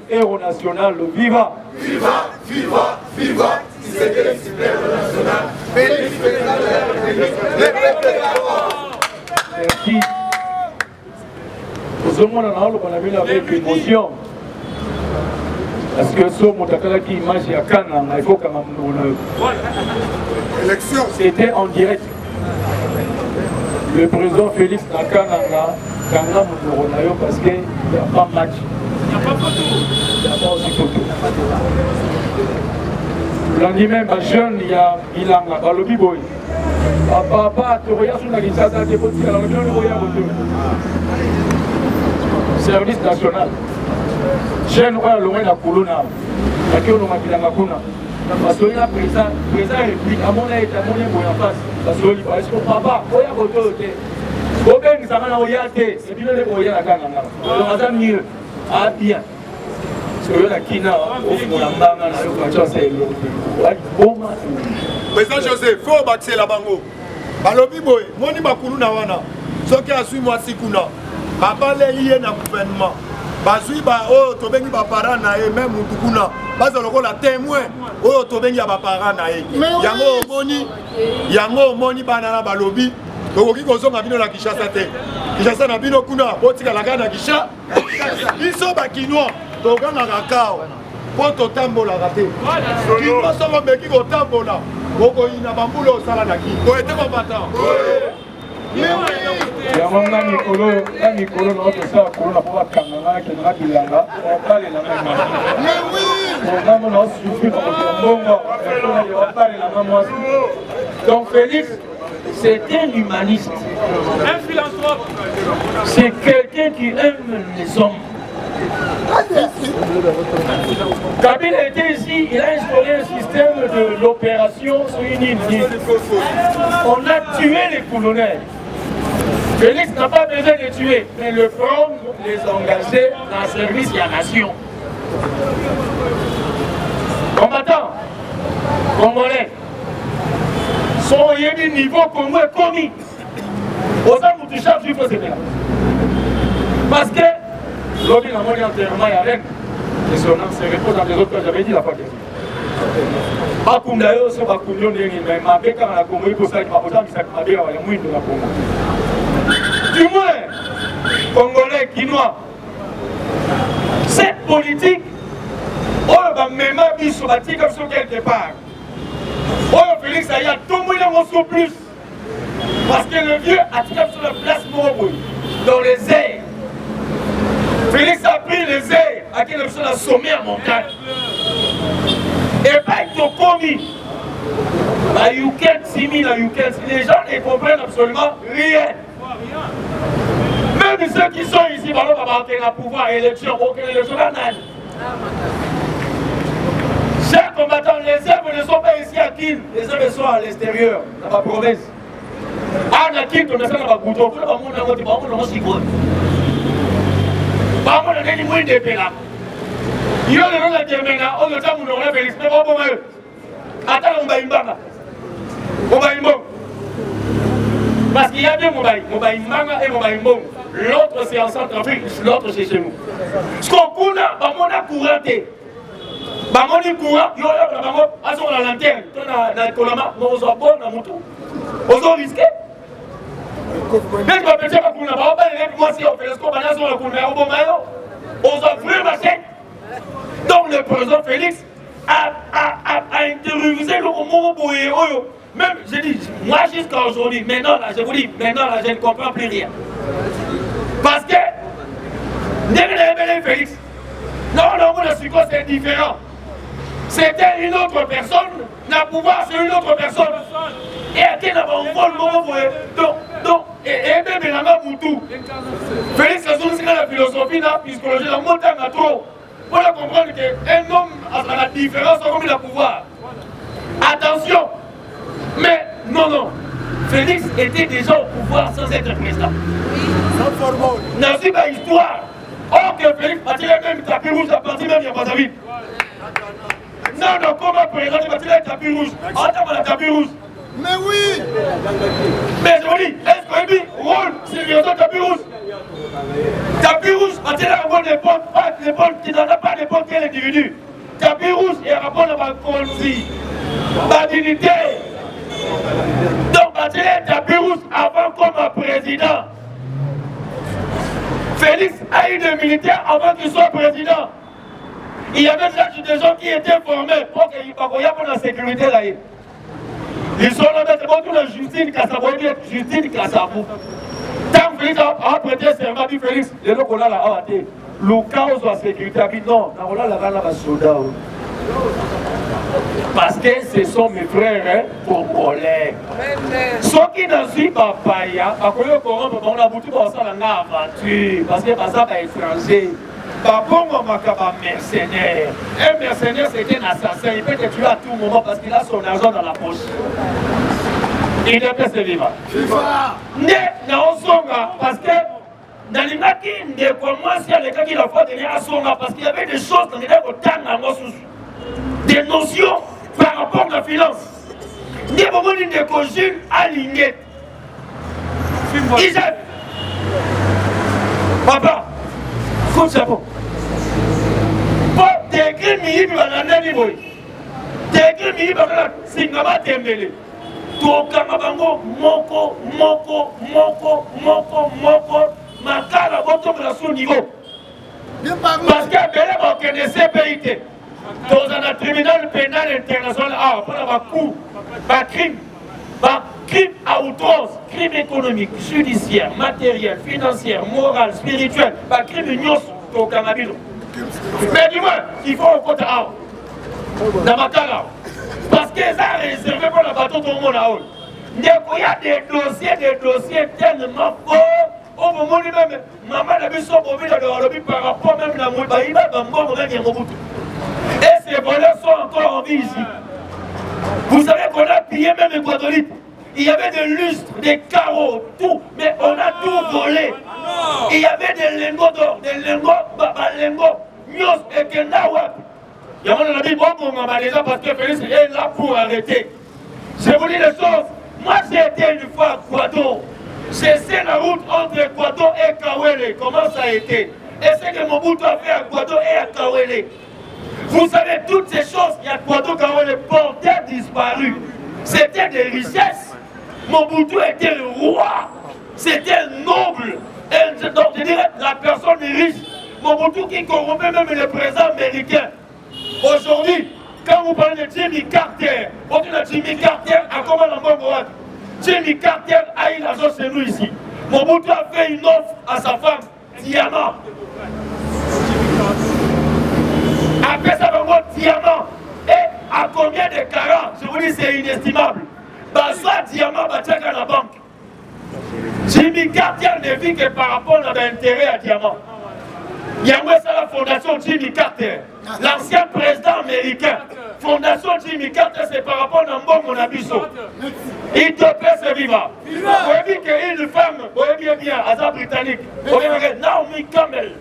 Héros national, viva! Viva, viva, viva! C'est que le super national. Merci. Nous sommes avec émotion. Parce que ce Motakala qui image à Cannes, il faut quand même. C'était en direct. Le président Félix Nakananga, parce qu'il n'y a pas match. Il n'y a pas photo. Il n'y a pas aussi photo. Le lendemain, ma jeune, il y a Ilanga, le B-boy. Papa, tu regardes sur la Kinshasa, tu peux dire, service national. Jeune, on a loin la colonna. Parce qu'on a Ilanga Kuna. Parce qu'il y a président réplique, à mon aide, à mon aide, en face. Parce que papa, on a photo. On a une samana oyate, et puis on a une Kananga. On a mieux. Ah bien. Président José, faut bâtir la bango. Balobi boy, moni bakulu na wana. Soki asui moi sikuna. Papa le lié na gouvernement. Bazui ba o tobengi ba parents na e même mutukuna. Baza lokola témoin o tobengi ba parents na e. Yango moni banana balobi. Donc on a bino la Kinshasa te. Kinshasa na bino kuna botika la gana Kinshasa. Biso ba kinois to gana kakao. Poto tambola raté. Kino so meki ko tambola. Boko ina bambulo sala na ki. Ko ete ba bata. Ya mama Nicolas notre ça pour la pour Kananga qui n'a bilanga. On parle la même. On a suffi pour bongo. On parle la même. Donc Félix, c'est un humaniste. Un philanthrope. C'est quelqu'un qui aime les hommes. Kabila était ici, il a instauré un système de l'opération sur une île. On a tué les colonels. Félix n'a pas besoin de les tuer, mais le prendre, les engager dans le service de la nation. Combattants, congolais, sont au niveau Congo est commis. Aux hommes du chef du faut c'est là. Parce que l'objet n'a pas d'enterrement avec et son nom se repose dans les autres que j'avais dit la fois dernière. Bakundayo, c'est Bakundayo, mais ma béque à la Congo, il faut ça, il m'a posé un sac à dire à la mouille de la Congo. Du moins, Congolais, Guinois, cette politique, on va même sur la tique sur quelque part. Oh, Félix, il y a tout le monde en plus. Parce que le vieux a tiré sur la place Moroboui, dans les airs. Félix a pris les airs à quelle option a sommé à montagne. Et pas ils ont commis. La Youken, 6000, la Youken, les gens ne comprennent absolument rien. Même ceux qui sont ici, on va marquer la pouvoir, élection, aucune élection, là, chers combattants, les œuvres ne sont pas ici à Kin, les œuvres sont à l'extérieur, dans la province. Ah, à Kin, on a fait dans la bouton, on a fait dans la bouton. On a fait dans la bouton. Il y a le nom de Djemena, on a fait dans la bouton, mais bon, attends, on va y mbanga. On va y mbanga. Parce qu'il y a deux mbanga et mbanga. L'autre c'est en Centrafrique, l'autre c'est chez nous. Ce qu'on a couranté. Bamoni courant, il y a la lanterne, dans le colama, on s'en bon dans mon tour. On s'en risque. Mais je m'appelle ça, on n'a pas moi si on fait le score, on s'en fout ma chaîne. Donc le président Félix a intériorisé le moment pour même, je dis, moi jusqu'à aujourd'hui, maintenant là, je vous dis, maintenant là, je ne comprends plus rien. Parce que, dès que j'ai Félix, non, c'est différent. C'était une autre personne, n'a pouvoir sur une autre personne. Et à qui n'a pas un vol, donc, et même la main Moutou. Félix, c'est la philosophie, la psychologie, la montagne à trop. Pour comprendre qu'un homme a la différence comme il a pouvoir. Attention, mais non, Félix était déjà au pouvoir sans être président. N'a pas histoire. Or que Félix a tiré même tapis rouge à partir même il n'y a pas de vie. Non, comment présenter le tapis rouge? Attends, le tapis rouge. Mais oui. Mais je vous dis, est-ce qu'on dit rôle sérieusement tapis rouge? Tapis rouge, quand il a un bon épaule, qui n'en a pas n'importe quel individu. Tapis rouge, il y a un rapport à ma conduite, ma dignité. Donc, quand il est tapis rouge avant comme président, Félix a eu des militaires avant qu'il soit président. Il y avait des gens qui étaient formés pour qu'il n'y ait pas de la sécurité là. Ils sont là, mais c'est bon, toute la Justine Kassabou, Justine Kassabou. Tant que Félix a prêté serment, dit Félix, les gens qu'on a là, le chaos de la sécurité, a dit non, on a là, soldats. Parce que ce sont mes frères congolais. Ceux qui ne sont pas païens, on a beaucoup de aventure, parce que ça va étranger. Mercenaire. Un mercenaire, c'est un assassin. Il peut te tuer à tout moment parce qu'il a son argent dans la poche. Il ne peut se vivre. Parce que dans les gens qui ne commencent à l'école, il a fallu donner à son parce qu'il y avait des choses dans les gens des notions par rapport à la finance. Des moments de conjugue alignés. Papa, comme ça bon. Pour décrire Miyi Banana Niboy, décrire Miyi Banana, Singama Tembele. Tokanga bango moko, makala boto la sous niveau. Parce qu'il y a des CPIT. Dans un tribunal pénal international, crime à outrance, crime économique, judiciaire, matériel, financier, moral, spirituel, crime union au Canada. Mais du moins, il faut au côté A. Dans ma cas là. Parce que ça réservé pour la bateau tout le monde là-haut. Il y a des dossiers tellement forts. Au moment où même, maman a vu son mobile par rapport même à la Moubaïba, et ces voleurs sont encore en vie ici. Vous savez qu'on a pillé même les Guadeloupe. Il y avait des lustres, des carreaux, tout, mais on a tout volé. Il y avait des lingots d'or, des lingots, Mios et Kendawap. Il y a un ami bon déjà parce que Félix est là pour arrêter. Je vous dis les choses. Moi j'ai été une fois à Guadeloupe. J'ai essayé la route entre Guadeloupe et Kawele. Comment ça a été? Et ce que Mobutu a fait à Guadeloupe et à Kawele. Vous savez, toutes ces choses, il y a Guadeloupe, Kawele portaient disparu. C'était des richesses. Mobutu était le roi. C'était noble. Et donc, je dirais, la personne riche. Mobutu qui corrompait même le président américain. Aujourd'hui, quand vous parlez de Jimmy Carter, on dit que Jimmy Carter a comment l'envoyer. Jimmy Carter a eu l'argent chez nous ici. Mobutu a fait une offre à sa femme, diamant. Après ça, on diamant. Et à combien de carats? Je vous dis, c'est inestimable. Soit diamant, check à la banque. Jimmy Carter ne vit que par rapport à l'intérêt à diamant. Il y a la fondation Jimmy Carter, l'ancien président américain. Fondation Jimmy Carter, c'est par rapport à Mbongo Nabiso. Il te peut se vivre. Vous voyez qu'une femme, vous voyez bien, Aza britannique, vous voyez Naomi Campbell.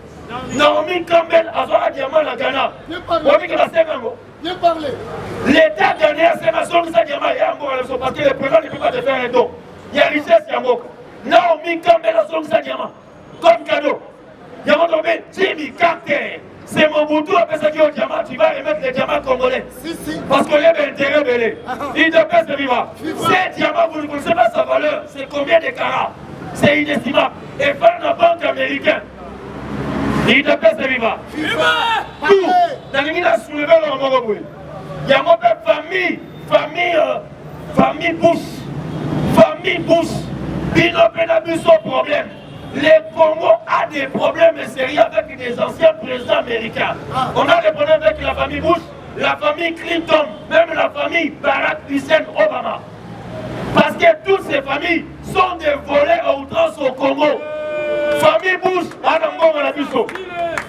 Naomi Campbell, Aza Diamant la Ghana. Vous voyez que la Sémango. Bien parlé. L'État ghanéen, c'est ma son de Diamant et Ambo, parce que le président ne peut pas te faire un don. Il y a richesse Yambo. Naomi Campbell, la son de Diamant. Comme cadeau. Yambo tombé, Jimmy Carter. C'est Mobutu, après ça qui est au diamant, tu vas remettre les diamants congolais. Si. Parce qu'on est intérêt belé. Il te pèse de vivre. Ces diamants, vous ne connaissez pas sa valeur. C'est combien de carats? C'est inestimable. Et faire la banque américaine. Il te pèse de vivre. Tout. Dans les gens qui soulevé le Mongoboué. Il y a mon père, famille Bush. Famille Bush. Bino Penabu son problème. Le Congo a des problèmes sérieux avec des anciens présidents américains. On a des problèmes avec la famille Bush, la famille Clinton, même la famille Barack Hussein Obama. Parce que toutes ces familles sont des volets à outrance au Congo. Famille Bush, Adambo Malabiso.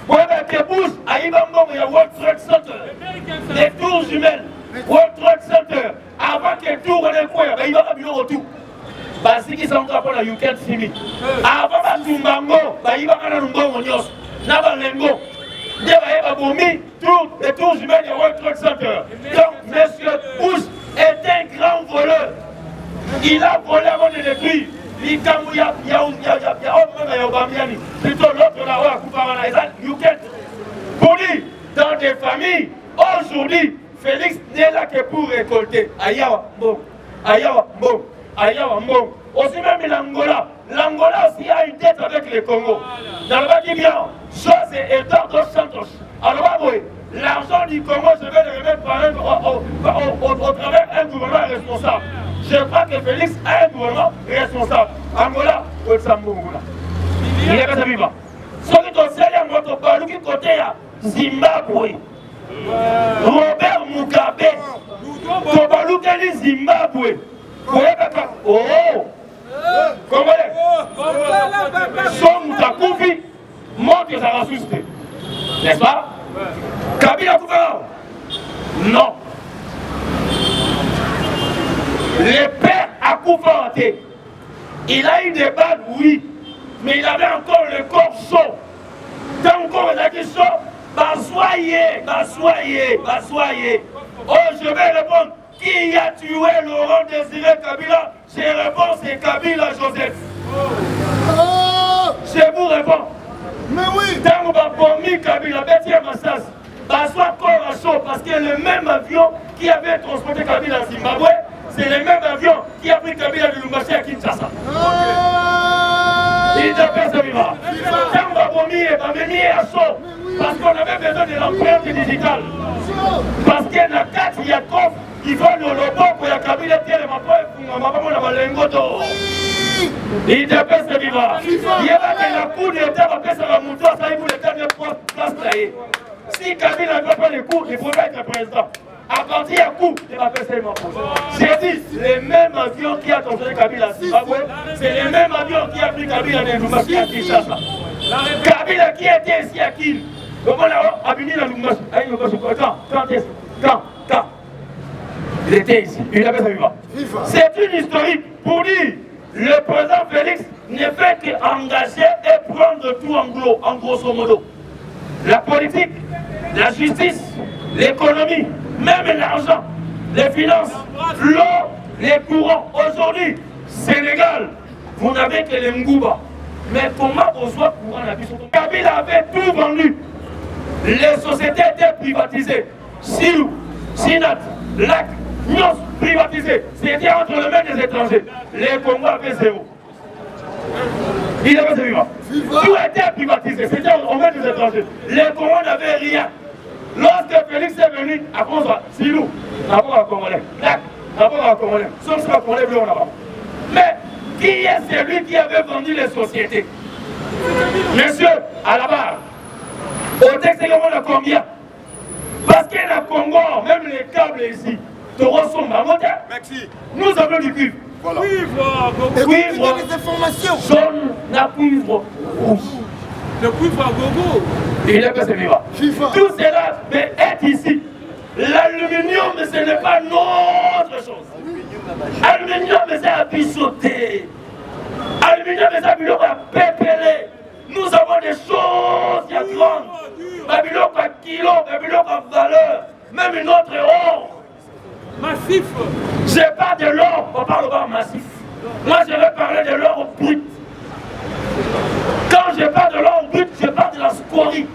Bush, Aïbambo, il y a World Trade Center. Les tours jumelles, World Trade Center. Avant que tout renaisse, il va y avoir tout. Parce qu'ils sont encore là, you can't see me. Avant que tu m'engo, il va y avoir un bon nyos. N'a lengo. Il va y avoir tout les tours humains du World Trade Center. Donc, M. Bush est un grand voleur. Il a volé avant de détruire. Plutôt l'autre là, pour dire, dans des familles, aujourd'hui, Félix n'est là que pour récolter. Ayawa, bon. Ayawa, bon. Ayawa, bon. Aussi même l'Angola. L'Angola aussi a une dette avec le Congo. Dans le bas du bien, ça c'est Eduardo Santos. Alors, oui, l'argent du Congo, je vais le remettre au travers d'un gouvernement responsable. Je crois que Félix a un gouvernement responsable. Angola, Otsambungula. Il est pas vivant. Ce qui est aussi à notre balou qui côté à Zimbabwe. Robert Mugabe. Tobalou qui est Zimbabwe. Oh! Comment est-ce? Son Moutakufi montre sa ressource. N'est-ce pas? Kabila Koufara? Non. Le père a Koufarate. Il a eu des bagues, oui. Mais il avait encore le corps chaud. Tant qu'on a dit chaud, soyez. Oh, je vais répondre. Qui a tué Laurent Désiré Kabila? Je réponds, c'est Kabila Joseph. Je vous réponds. Mais oui. Tant qu'on va bomber Kabila, Bétier Massas, soit corps à chaud, parce que le même avion qui avait transporté Kabila à Zimbabwe, c'est le même avion qui a pris Kabila de Lumbashi à Kinshasa. Il est appelé ce vivant. Tant qu'on va bomber, on va venir à chaud, parce qu'on avait besoin de l'empreinte digitale. Parce qu'il y a 4 Yakov. Il faut le lobo pour la Kabila tienne ma poêle pour ma maman dans la lingoto. Il te pèse le vivant. Il y a que la cour de l'État va passer la montée, ça y est pour l'État de place taillée. Si Kabila ne veut pas les coups, il faudra être président. À partir du coup, il va passer ma poêle. J'ai dit, les mêmes avions qui a transporté Kabila à Zimbabwe, c'est les mêmes avions qui a pris Kabila de Lumbashi à Kinshasa. Kabila qui était ici à Kin. Comment là, a fini la Lumbashi? Quand il était ici, il avait sa vivant. C'est une historique pour dire le président Félix ne fait qu'engager et prendre tout en grosso modo. La politique, la justice, l'économie, même l'argent, les finances, l'eau, les courants. Aujourd'hui, Sénégal, vous n'avez que les Ngouba. Mais comment on soit courant la vie? Kabila avait tout vendu. Les sociétés étaient privatisées. Silou, Sinat, Lac, Nyos privatisé. C'était entre les mains des étrangers. Les Congos avaient zéro. Il avait zéro. Tout était privatisé. C'était aux mains des étrangers. Les Congos n'avaient rien. Lorsque Félix est venu, à cause de Silou, d'abord à Congolais, Lac, d'abord à Congolais, sauf à Congolais bleu là-bas. Mais qui est celui qui avait vendu les sociétés? Monsieur, à la barre, au texte, on a combien? Parce qu'il y a Congo, même les câbles ici, merci. Nous avons du cuivre. Voilà. Cuivre, des informations. jaune, la cuivre rouge. Le cuivre à gogo. Il est passé vivant. Tout cela est ici. L'aluminium, ce n'est pas notre chose. Aluminium, c'est à bichoter. Aluminium, c'est à pépeler. Nous avons des choses qui sont grandes. Babylone à kilo, Babylone à valeur. Même une autre or. Massif. Je parle de l'or, on parle d'or massif. Moi, je vais parler de l'or brut. Quand je parle de l'or brut, je parle de la scorie.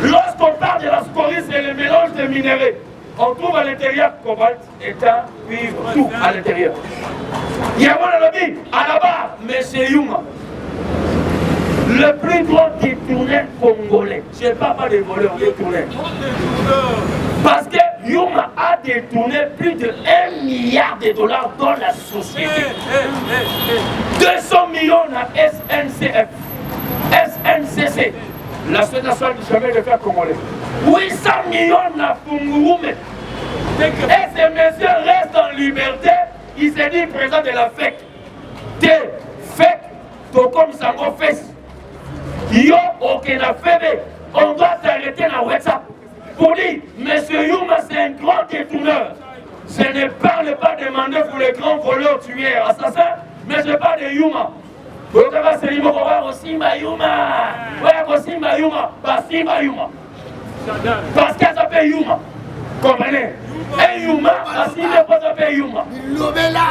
Lorsqu'on parle de la scorie, c'est le mélange des minéraux. On trouve à l'intérieur cobalt, étain, cuivre, tout à l'intérieur. Il y a mon ami, à la barre, M. Yuma. Le plus grand détourneur congolais. Je ne parle pas des voleurs détourneurs. Parce que Yuma a détourné plus de 1 milliard de dollars dans la société. 200 millions à SNCF, SNCC, l'Association du chemin de fer congolais. 800 millions à Fungurume. Et ce monsieur reste en liberté. Il s'est dit président de la FEC. Des FEC, tout comme Sango Fes. Yo, ok, la FEB, on doit s'arrêter dans WhatsApp. Pour dire, monsieur Yuma, c'est un grand détourneur. Je ne parle pas de mandat pour les grands voleurs, tueurs, assassins, mais je parle de Yuma. Vous avez c'est Yuma, Simba Yuma. Ouais, Simba Yuma, pas Simba Yuma. Parce qu'elle s'appelle Yuma. Comprenez? Un Yuma, assis ne pas appeler Yuma.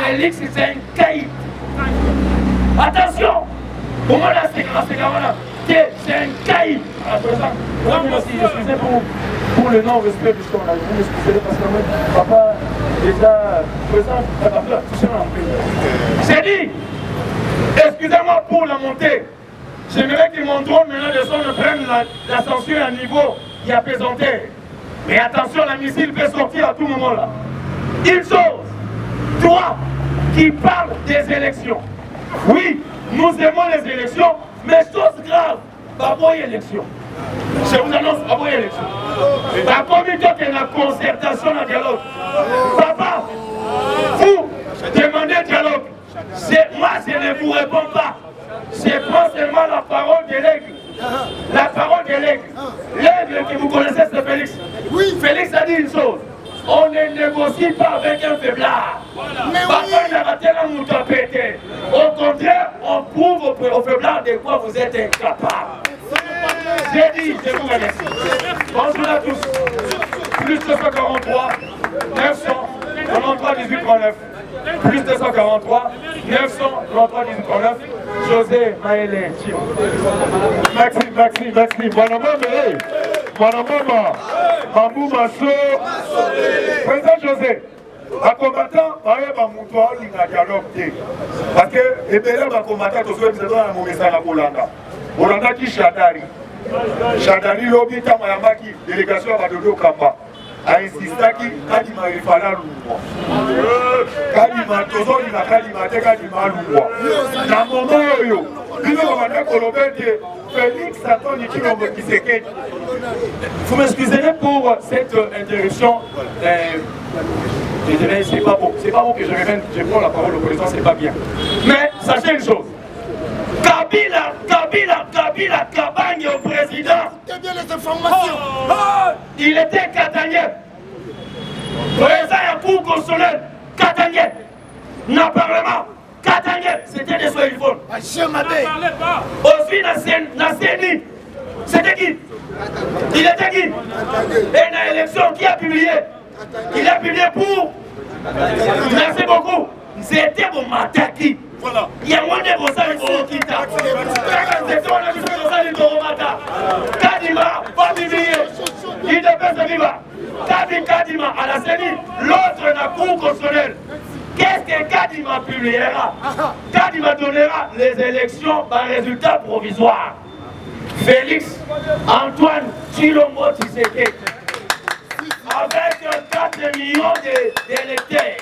Félix, c'est un caïd. Attention! Pour moi, là, c'est un caïd. Excusez pour le non-respect du temps. Vous m'excusez parce que moi, papa, déjà, présent, j'ai dit, excusez-moi pour la montée. J'aimerais que mon drone maintenant de son prenne la censure à un niveau qui a pesanté. Mais attention, la missile peut sortir à tout moment là. Une chose, toi qui parles des élections. Oui, nous aimons les élections, mais chose grave, pas pour élection. Je vous annonce, pas pour élection. La communauté est la concertation, la dialogue. Papa, vous demandez dialogue. Moi, je ne vous réponds pas. Je prends seulement la parole de l'aigle. La parole de l'aigle. L'aigle que vous connaissez, c'est Félix. Oui. Félix a dit une chose. On ne négocie pas avec un faiblard. Papa n'a raté la moutapété. Au contraire, on prouve au faiblard de quoi vous êtes incapable. J'ai dit, je vous remercie. Bonjour à tous. Plus 243, 993, 18, 39. Plus 243, 993, 18, 39. José Maëlé. Merci. Mwanamama, Mamou Masso, Président José, un combattant, il y a un dialogue. Parce que les combattants, tous ceux qui sont dans la mauvaise à Bolanda. Bolanda qui Chadari. Chadari, l'objet de la délégation à Badodo Kamba. A insisté qu'il il fallait l'ouvrir. Kadima, Tozolima, Kadima, Kadima, l'ouvrir. Dans mon moment, Félix Antoine Kisekedi. Vous m'excuserez pour cette interruption. Je dirais, c'est pas bon que je prends la parole au président, c'est pas bien. Mais sachez une chose. Kabila, Kabange au président. Écoutez bien les informations. Il était Katangé. Président à cour constitutionnelle, Katangé. Non, parlement, Katangé. C'était des soins. Aussi, Nasseni. C'était qui? Il était qui? Et dans l'élection, qui a publié? Il a publié pour. Merci beaucoup. C'était mon mataki. Voilà. Il y a moins de bons salis pour Okita. Kadima, pas publié. Il devait se vivre. Kadima, à la CENI, l'autre n'a cour constitutionnelle. Qu'est-ce que Kadima publiera? Kadima donnera les élections par résultat provisoire. Félix Antoine Tshilombo Tshisekedi. Avec 4 millions d'électeurs.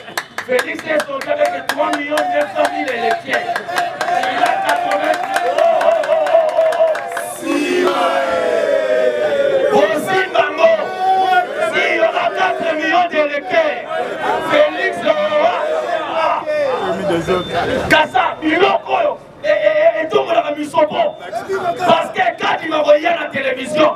Félix est sorti avec 3 900 000 électeurs. Il a 80... Aussi, Bango, s'il y aura 4 millions d'électeurs, Félix aura... Kassa, Biloko, et tout le monde a mis son bon. Parce que quand il m'a envoyé à la télévision,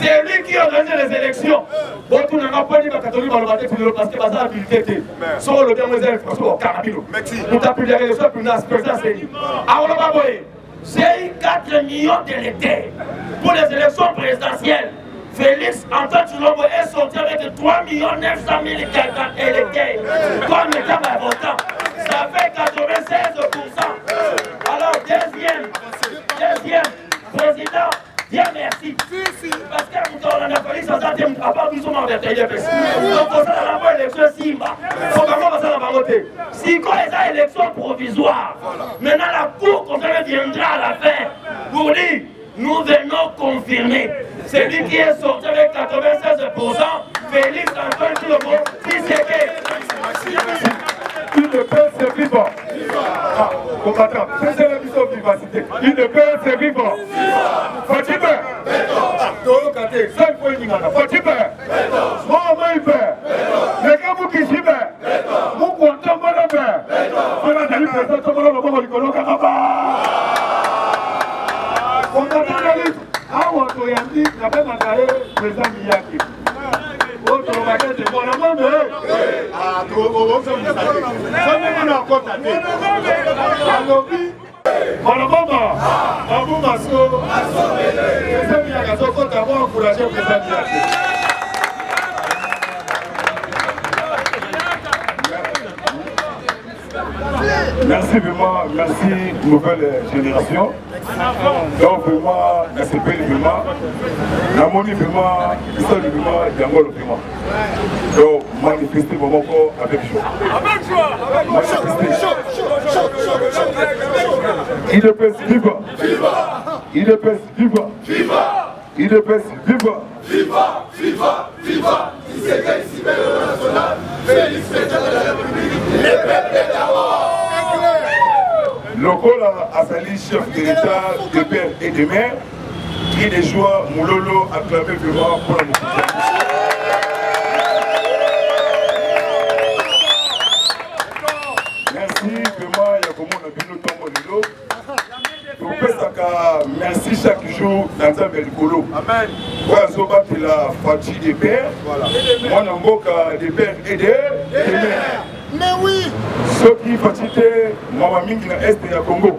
c'est lui qui organise les élections. Bon, tout le monde n'a pas dit que Catholique va le battre parce que ça a habilité. Sur le bien, vous avez François Carabino. Nous avons pu les élections, puis nous avons président CENI. Alors, on va voir. J'ai eu 4 millions d'électeurs pour les élections présidentielles. Félix Antoine Tshilombo est sorti avec 3 900 000 électeurs comme état votant. Ça fait 96%. Alors, deuxième président, bien merci. Parce que nous avons Félix Antoine à part du sommet de TIFS. Donc, on a la élection Simba. Il faut vraiment passer la voter. Si quand il y a élection provisoire, maintenant la Cour constitutionnelle viendra à la fin pour dire nous venons confirmer. C'est lui qui est sorti avec 96%, Félix Antoine Tshilombo Tshisekedi. Il ne peut se vivre. Combattant, c'est la mission de vivacité. Il ne peut se vivre. Fatime. Tolokate, 5 fois il y a. Fatime. Maman il fait. Les gars, vous qui s'y met. Vous comptez mon affaire. Voilà, d'aller présenter mon nom, le bon Nicolas Kakaba. Combattant la lutte. Ah, on a dit, il n'a pas manqué le président Miyaki. Autre maquette de mon amour, mais. Ah, tu vas voir ça, vous savez. Ça me met encore tâté. Alobi, mon amour, Mamou Masso, président Miyaki, ça faut d'abord encourager le président Miyaki. Merci vraiment, merci nouvelle génération. Donc vraiment, merci vraiment. La monnaie vraiment, l'histoire vraiment, Diangolo vraiment. Donc manifester vraiment avec joie. Avec joie, avec joie. Il est pèse viva. Viva. Il est pèse viva. Viva. Il est pèse viva. Viva, viva, viva. Ici national. Félix Président de la République. Les peuples d'abord. Lokola Azali, chef de l'État, de père et de mère, cri de joie, Moulolo, acclamé vraiment pour la mouvement. Merci vraiment, il y a comme on a vu le temps merci chaque jour dans un bel colo. Amen. Voilà, Zoba qui la fatigue des pères. Moi, Namboka des pères et des mères. Mais oui. Ceux qui fatiguent, Maman Mingi na Est et à Congo.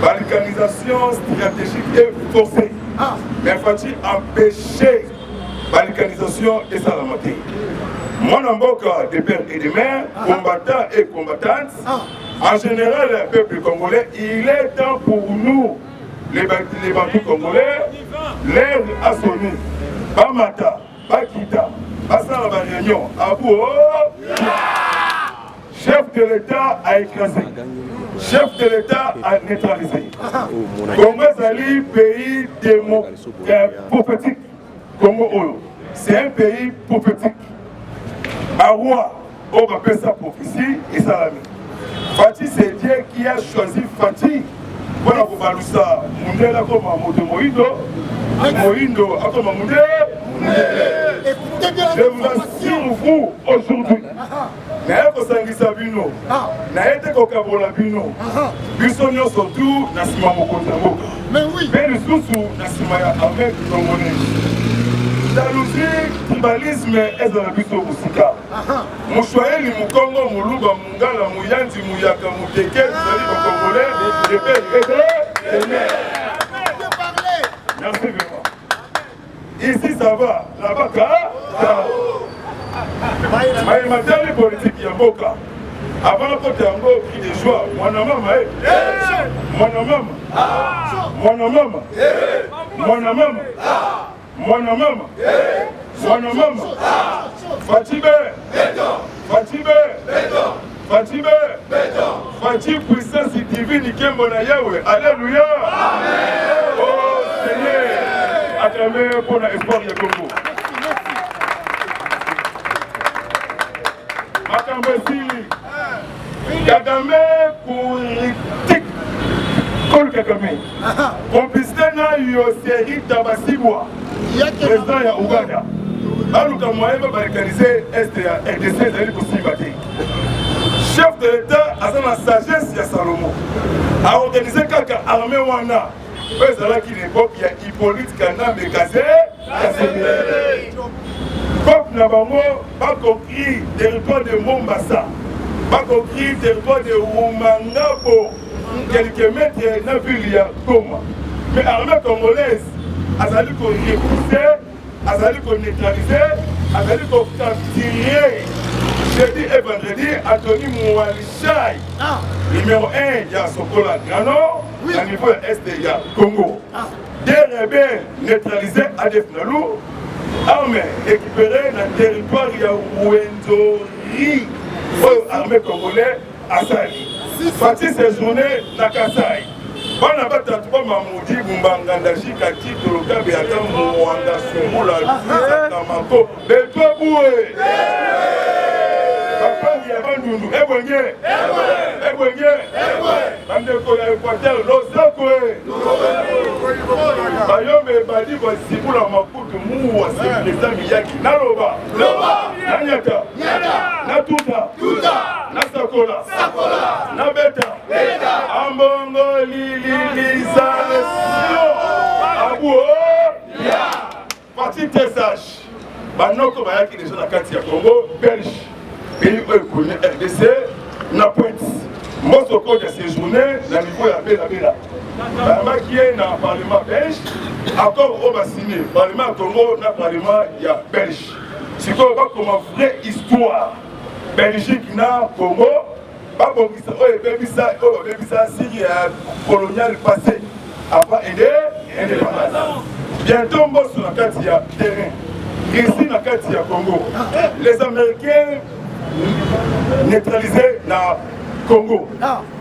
Balkanisation stratégique et forcée. Mais fatigue empêcher balkanisation et salamité. Moi, Namboka des pères et des mères, combattants et combattantes. En général, le peuple congolais, il est temps pour nous, les Bantous congolais, l'air a sonné. Bamata, Bakita, Bassara Réunion, Abou, chef de l'État a écrasé, chef de l'État a neutralisé. Congo Zali, pays prophétique. Congo, c'est un pays prophétique. Aroua, on va faire sa prophétie et salami. Fati, c'est Dieu qui a choisi Fati. Voilà pour Baloussa. Moundela comme Moto Moïdo. Moïdo comme Moundela. Je vous assure, vous, aujourd'hui, n'a pas sangisa bino, n'a été kokabola bino, bisonio surtout, n'a sima mokotambo. Mais oui. Mais le sous n'a sima ya avec congolais. Jalousie, tribalisme est dans la biso musika. Mouchoyeli Mukongo, Mouluba, Mungala, Mouyanti, Mouyaka, Mouteke, Zali, Congolais, les pères et les mères. Merci vraiment. Ici ça va, là-bas, mais maintenant les politiques, il y a Boka. Avant la côté en gros, qui des joies, mon maman, mon maman, mon maman, mon maman. Mwana mama, mwana mama, Fatibé, Fatibé, Fatibé, Fatibé, puissance divine qui est mon Yahweh. Alléluia. Oh Seigneur, acclamez pour l'espoir du Congo. Makambesili, Kagame pour l'éthique. Kol Kagame, complicité na Yoseri Tabasibwa, président ya Ouganda. Aluka moyen va balkaniser Est et RDC d'aller pour Simbati. Chef de l'État a la sagesse ya Salomon. A organisé quelques armées wana. Mais à la qui l'époque il y a Hippolyte Kana Mekazé. Comme Nabango, pas compris territoire de Mombasa, pas compris territoire de Rumangabo. Quelques mètres dans la ville de Goma. Mais l'armée congolaise a fallu qu'on repousser, a fallu qu'on neutralise, a fallu qu'on capture. Jeudi et vendredi, Anthony Moualichai, numéro 1, il y a Sokola Grano, à niveau est, il y a Congo. Des rebelles neutralisés à Defnalou, armées récupérées dans le territoire, il y a Wendori, armée congolaise à Sali. Fati séjourné na Kasai. Bana bata tuba mamudi bumbanganda jika tito lokabe ata mwanga sumula kamako betwa boué. Papa ni abandundu ebwenye. Bande ko ya Équateur lozakwe. Bayombe badi ba sibula makutu mu wa sécurité miyaki naloba. Nanyata. Natuta. Na Sakola, na Beta, Ambongo Lililisation, Abou, Parti Tessage, Banoko Bayaki déjà la carte ya Congo, Belge, pays où il connaît RDC, na Pointe. Moi, ce code de séjourné, na niveau ya Bela. Bama qui est dans le Parlement belge, accord au signé, Parlement Congo, na Parlement ya Belge. C'est quoi comme une vraie histoire. Belgique na Congo, babongisa oyo ebebisa siri ya colonial passé avant indépendance. Bientôt mboso na kati ya terrain ici na kati ya Congo, les Américains neutralisés na Congo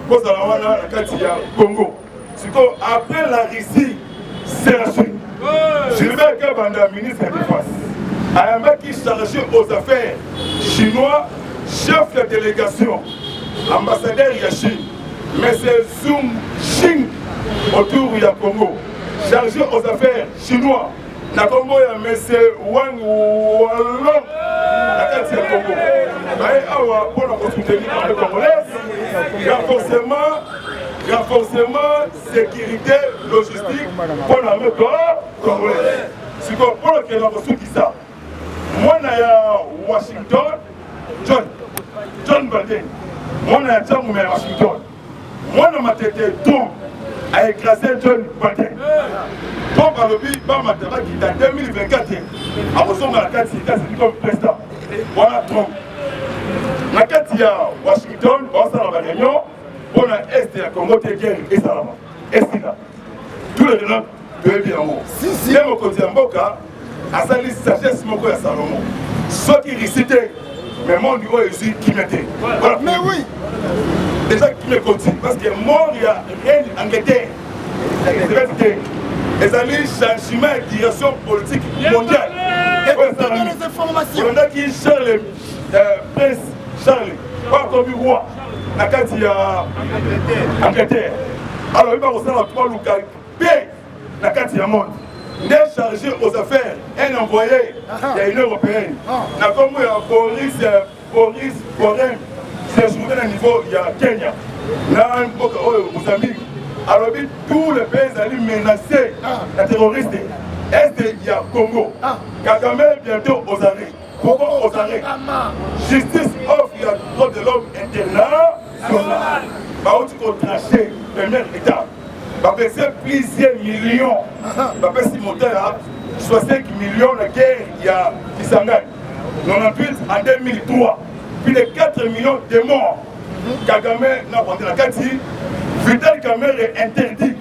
kozala wana na kati ya Congo. Siko après la Russie c'est la Chine. Gilbert Kabanda, ministre de la Défense, a un mec qui chargé aux affaires chinois, chef de délégation, ambassadeur de Chine, M. Zoom Xing autour du Congo, chargé aux affaires chinois. Na Congo, il y a M. Wang Wallon, la carte du Congo. Pour la soutenir les Congolais, renforcement, sécurité, logistique pour la mettre congolaise. C'est pour que nous avons qui ça. Moi, je suis à Washington, John Biden. Moi, je suis à Washington. Moi, je suis à écraser John Biden. Donc, à l'objet, qui est en 2024, à ressemble à la carte, c'est comme président. Voilà Trump. La carte, il y a Washington, on va faire la réunion. Pour l'Est de la Congo, c'est guerre et ça là-bas. Est là. Tous les gens peuvent bien mot. Si même au côté de Mboka, à sa liste sagesse, Moko et Salomon. Ceux qui récitaient, mais mon niveau est aussi qui mettait. Voilà. Mais oui. Déjà qui me continue. Parce que mort, il y a rien en Angleterre. Les alliés changement de direction politique mondiale. Et les informations. On a qui Charles, Prince Charles, pas comme roi. La carte il y a Angleterre. Alors il va recevoir 3 Lucas B. La carte il y a monde. Il est chargé aux affaires. Un envoyé de l'Union européenne. La comme il y a Boris Borem. C'est joué à niveau il y a Kenya. Là Mozambique. Alors tous les pays allaient menacer les terroristes. Est il y a Congo. Kagame bientôt aux arrêts. Pourquoi aux arrêts? Justice offre il y a droit de l'homme international. Baouti contraché, première étape. Babaissé plusieurs millions. Babaissé monté à 65 millions de guerre il y a Kisangani. 98 en 2003. Puis les 4 millions de morts. Kagame n'a pas la carte. Vital Kamere est interdit.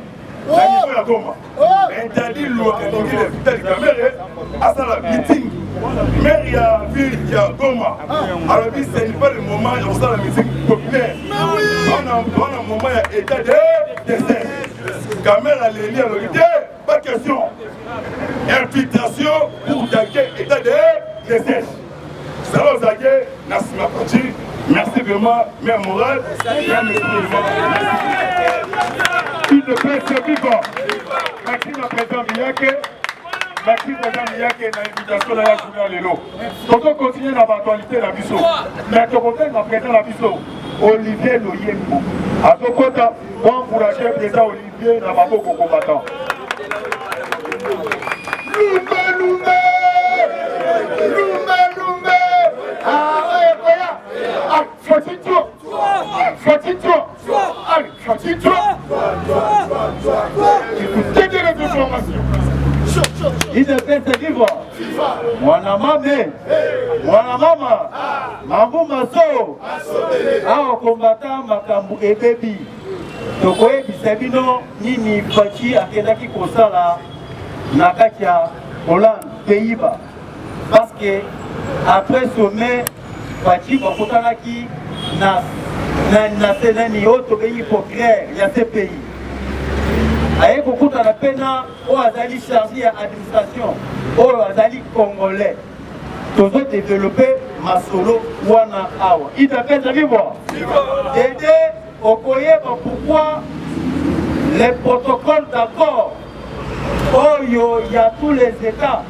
La niveau la Goma. Interdit l'organisation de Vital Kamere à sa meeting. Mais il y a ville, il y a Goma. Alors, ce n'est pas le moment où on a la musique populaire. On a un moment où il y a état de désert. Kamere a les liens à l'orité, pas question. Infiltration pour taquer état de désert. Salut Zagé, Nassima Pachi. Merci vraiment, mère morale. Une presse vivant. Merci ma président Miyake. Merci président Miyake na invitation na ya journée lelo. Toto continuer na actualité na biso. Mais to côté na président na biso Olivier Loyembo. A to côté bon encourager président Olivier na maboko combattant. Lumbe. Ah ouais voilà. Ah fatito. Allez, fatito. Écoutez les informations. Il est fait vivre. Mwana mame, mwana mama, mambo maso. Awa kombata makambu ebebi. Tokoye bisabino nini Fachi akendaki kosala na kati ya Hollande, Pays-Bas. Parce que après sommet Fachi bakotanaki na senani oto pays populaire ya ce pays. Aye kokuta na pena o azali chargé à administration o azali congolais. Tozo développer masolo wana awa. Il t'appelle ça vivre. Aider okoye pourquoi les protocoles d'accord. Oh il y a tous les États,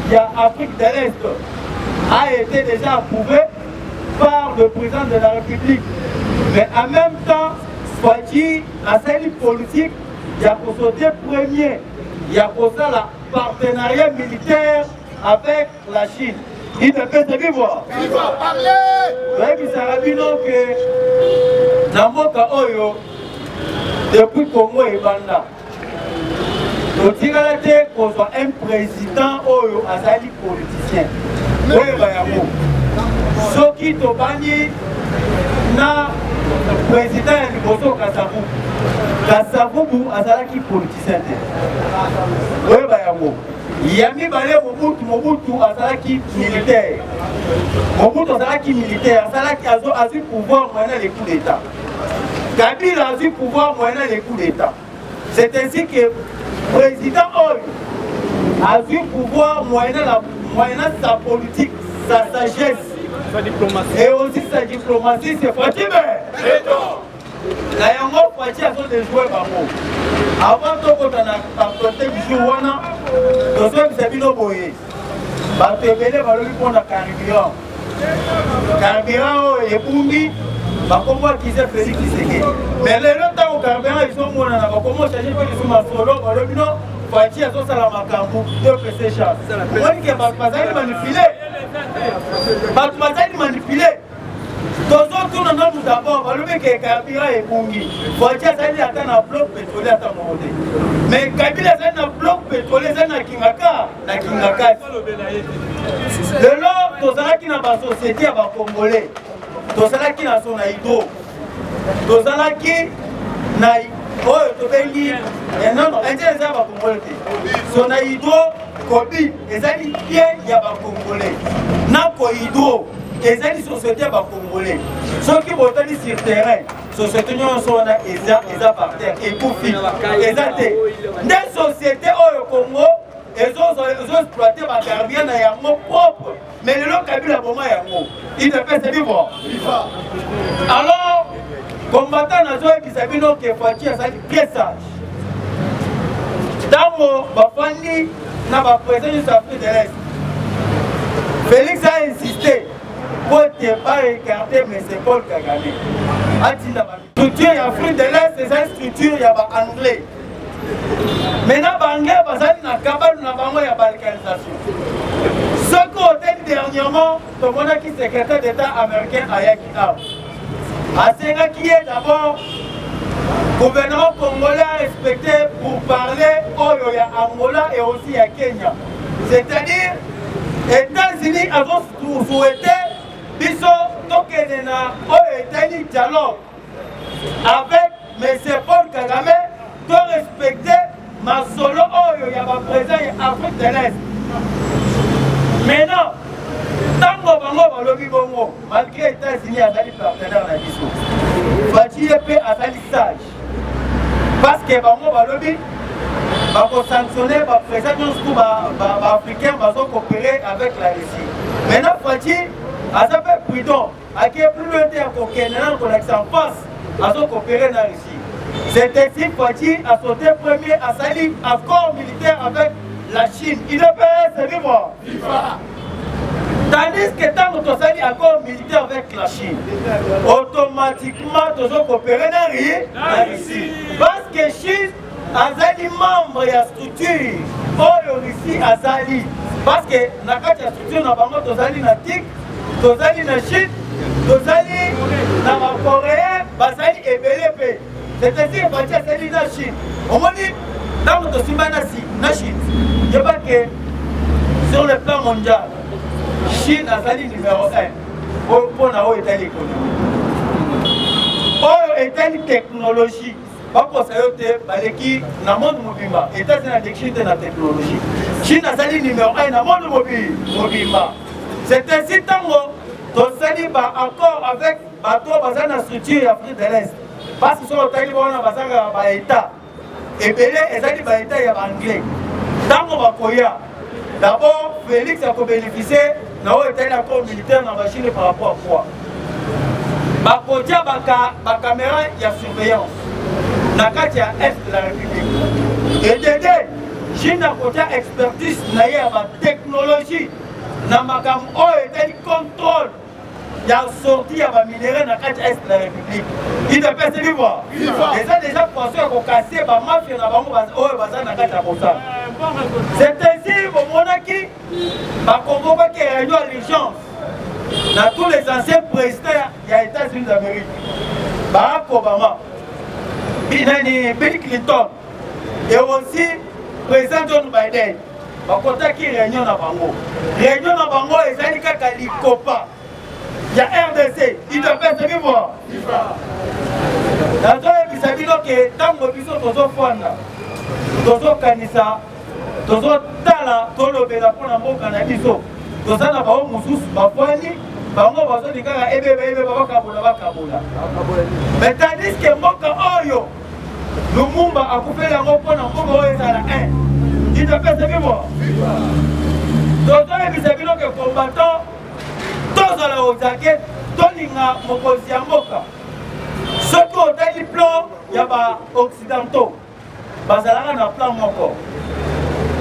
il y a Afrique de l'Est a été déjà approuvé par le président de la République. Mais en même temps, Fachi a saisi politique. Il y a pour sauter premier, il y a pour ça le partenariat militaire avec la Chine. Il ne peut se vivre. Il va parler. Il s'est que Namoka Oyo, depuis Congo et Banda, le tirage qu'on soit un président Oyo Azali politicien. Oui, Bayamo. Ce qui te banni na président ya liboso Kasavubu azalaki politicien te oyeba yango ya mibale Mobutu azalaki militaire azwi pouvoir moyen les coups d'état Kabila azwi pouvoir moyen les coups d'état c'est ainsi que président Oyo azwi pouvoir moyen sa politique sa sagesse et aussi sa diplomatie c'est Fatima na yango Fatima azo de jouer bango avant tokota na côté du jour wana tozobisa bino boye bato ebele balobi mpona carburant oyo ebungi bakombo akize Félix Tshisekedi mais lelo ntango carburant ezomonana bakombo change mpe lisu masolo balobi no Fatima azosala makambo dpc chance monike bato bazali manipule tozotuna na mutu d'abord balobi ke carburant ebungi Fatima azali ata na bloc pétrolier ata moko te mais Kabila azali na bloc pétrolier ezali na kingaka lelo tozalaki na basociété ya bacongolais tozalaki na Sonaido tozalaki na oyo tobengi indien eza bacongolais te Sonaido Kobi ezali bien ya bacongolais na Kohydro ezali société ya bacongolais soki botali sur terrain société nyonso wana eza par terre ekufi eza te nde société oyo Congo ezoexploite bacarburant na yango propre mais lelo Kabila boma yango idepese vivre alors combattant nazoyebisa bino ke Fatima azali pièsage ntango bafandi na baprésident nyonso Afrique de l'Est Félix a insisté pour te pas regarder M. Paul Kagame atinda structure ya Afrique de l'Est eza structure ya ba-anglais maintenant banglais bazali na kabalu na bango ya balkanisation soki oteli dernièrement tomonaki secrétaire d'état américain ayaki awa asengaki ye d'abord gouvernement congolais a respecté pour parler oyo ya Angola et aussi ya Kenya c'est-à-dire États-Unis avons souhaité biso tokende na oyo etali dialogue avec M. Paul Kagame to respecter masolo oyo ya baprésident ya Afrique de l'Est maintenant ntango bango balobi bongo malgré États-Unis azali partenaire na biso Fatima mpe azali sage parce que bango balobi bakosanctionne baprésident nyonso baafricain bazocoopérer avec la Russie maintenant Fatima aza mpe prudent akie plus loin te ya kokende na kolakisa en face azocoopérer na Russie c'est ainsi Fatima a sauté premier asali accord militaire avec la Chine il ne peut se vivre tandis que tant que tu as un accord militaire avec la Chine, automatiquement tu as coopéré dans la Russie. Parce que la Chine a des membres de la structure, ou la Russie a des parce que la structure n'a pas de TIC, tu as la Chine, tu as la Corée, tu as BLP. C'est ainsi que tu as la Chine. On m'a dit, tant que tu as la Chine, je vois que sur le plan mondial, Chine azali numéro 1 pour na oyo etali économie oyo etali technologie bakosa yo te baleki na monde mobimba États-Unis aleki te na technologie Chine azali numéro 1 na monde mobimba c'est ainsi ntango tosali baaccord avec bato baza na structure ya Afrique de l'Est parce que soki otali bawana bazanga baétat ebele ezali baétat ya baanglais ntango bakoya d'abord Félix a bénéficié na oyo etali accord militaire na Chine par rapport à quoi bakotia bacaméra ya surveillance na kati ya est de la République edede Chine akotia expertise na ye ya batechnologie na makambo oyo etali contrôle ya sortie ya baminere na kati ya est de la République idepese vivre eza déjà pensé ya kokase bamafia na bango oyo baza na kati ya kosala c'est ainsi bomonaki bakonvokaki réunion à l'urgence na tous les anciens présidents ya États-Unis d'Amérique Barack Obama Bill Clinton et aussi président John Biden bakotaki réunion na bango ezali kaka likopa ya RDC idepese vivre nazoyebisa bino ke ntango biso tozofanda tozokanisa tozotala tolobela mpona mboka na biso toza na bango mosusu bafwani bango bazolingaka ebebe bakabola mais tandis ke mboka oyo Lumumba akufeli yango mpona mboka oyo ezala 1 itapesa bimo tozoyebisa bino ke combattant tozala ozake tolinga mokonzi ya mboka soki otali plan ya baoccidentaux bazalaka na plan moko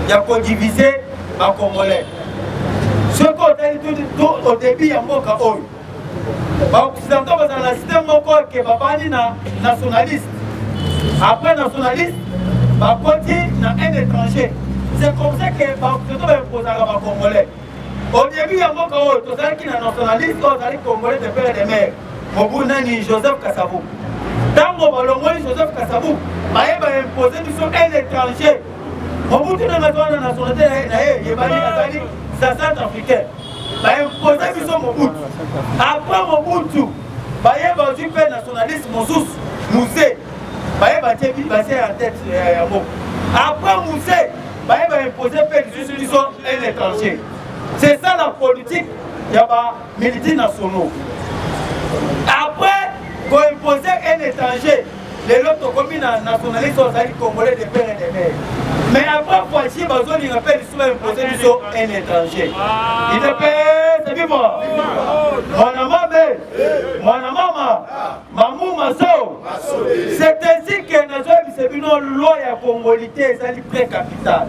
ya kodivise bacongolais soki otali au début ya mboka oyo baoccidentaux bazala na système moko ke babandi na nationaliste après nationaliste bakoti na un étranger c'est comme ça que baoccidentaux baimposaka bacongolais au début ya mboka oyo tozalaki na nationaliste oyo ozalaki congolais de père de mère mobu nani Joseph Kasavubu ntango balongoli Joseph Kasavubu baye baimpose biso un étranger mobutu nanga toa na nationalité na ye yebali azali za centrafricain baimpose biso mobutu après mobutu baye bazwi mpe nationaliste mosusu muse baye batie en tête ya mboka après muse baye baimpose mpe lisusu biso un étranger. C'est ça la politique il y a des militaires nationaux. Après, pour imposer un étranger, les autres communes nationalistes sont allés congolais de père et de mère. Mais après, Poitiers, ils rappellent souvent imposer un étranger. Il te paye, c'est vivant. Mon maman, Mamou Maso. C'est ainsi que nous avons une loi à congolité, c'est pré-capitale.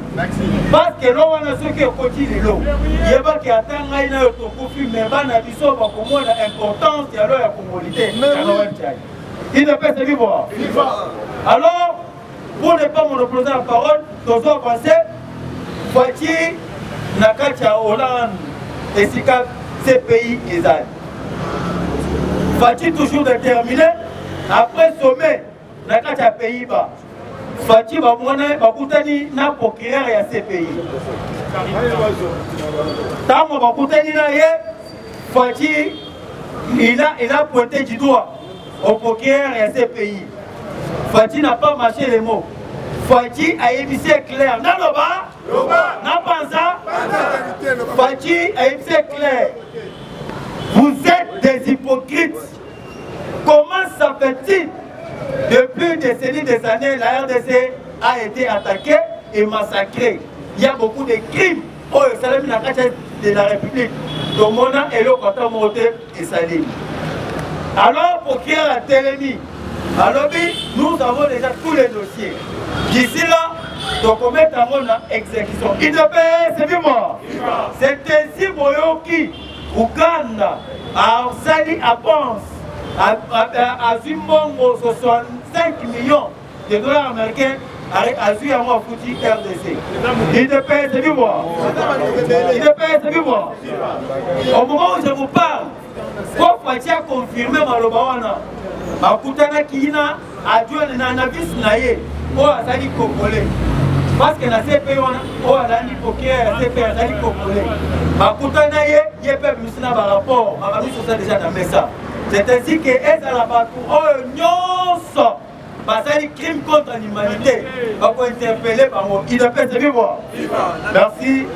Parce que l'on a ceux qui continuent l'eau. Il y a pas qui attendent mais il y a l'importance de la loi à congolité. Il ne peut se vivre. Alors, pour ne pas monopoliser la parole, nous avons pensé, Poitiers, Nakatia, Hollande, et Sika, ces pays, ils ont. Poitiers toujours déterminé, après sommet, Nakatia, Pays-Bas. Poitiers, Bakoutani, n'a procureur à ces pays. Tant Bakoutani, Poitiers, il a pointé du doigt au procureur à ces pays. Fati n'a pas marché les mots. Fati a émissé clair. Non, n'a pas ça. Fati a émissé clair. Vous êtes des hypocrites. Comment ça fait-il? Depuis des décennies, des années, la RDC a été attaquée et massacrée. Il y a beaucoup de crimes. Oh, Salam de la République. Domona et le Kotamote et Salim. Alors, pour qui a télémis? Alors, nous avons déjà tous les dossiers. D'ici là, donc on met en exécution. Il ne paie, c'est vivant. C'est ainsi Moyoki, Ouganda, à Sali, à Ponce, à Zimbongo, 65 millions de dollars américains, à Zuyama Fouti, RDC. Il ne paie, c'est vivant. Il ne paie, c'est vivant. Au moment où je vous parle, pour Fatia confirmer Malobawana, Bakutana Kina, Adjouen Nanavis Naye, ou Azali Congolais. Parce que la CP, ou Azali Poker, la CP Azali Congolais. Bakutana Ye, Yepep Missina rapport, ma vie sur ça déjà dans Messa. C'est ainsi que Ezala Bakou, oh, Nyonso, Basali crime contre l'humanité, va interpeller par moi. Il ne peut se vivre. Merci.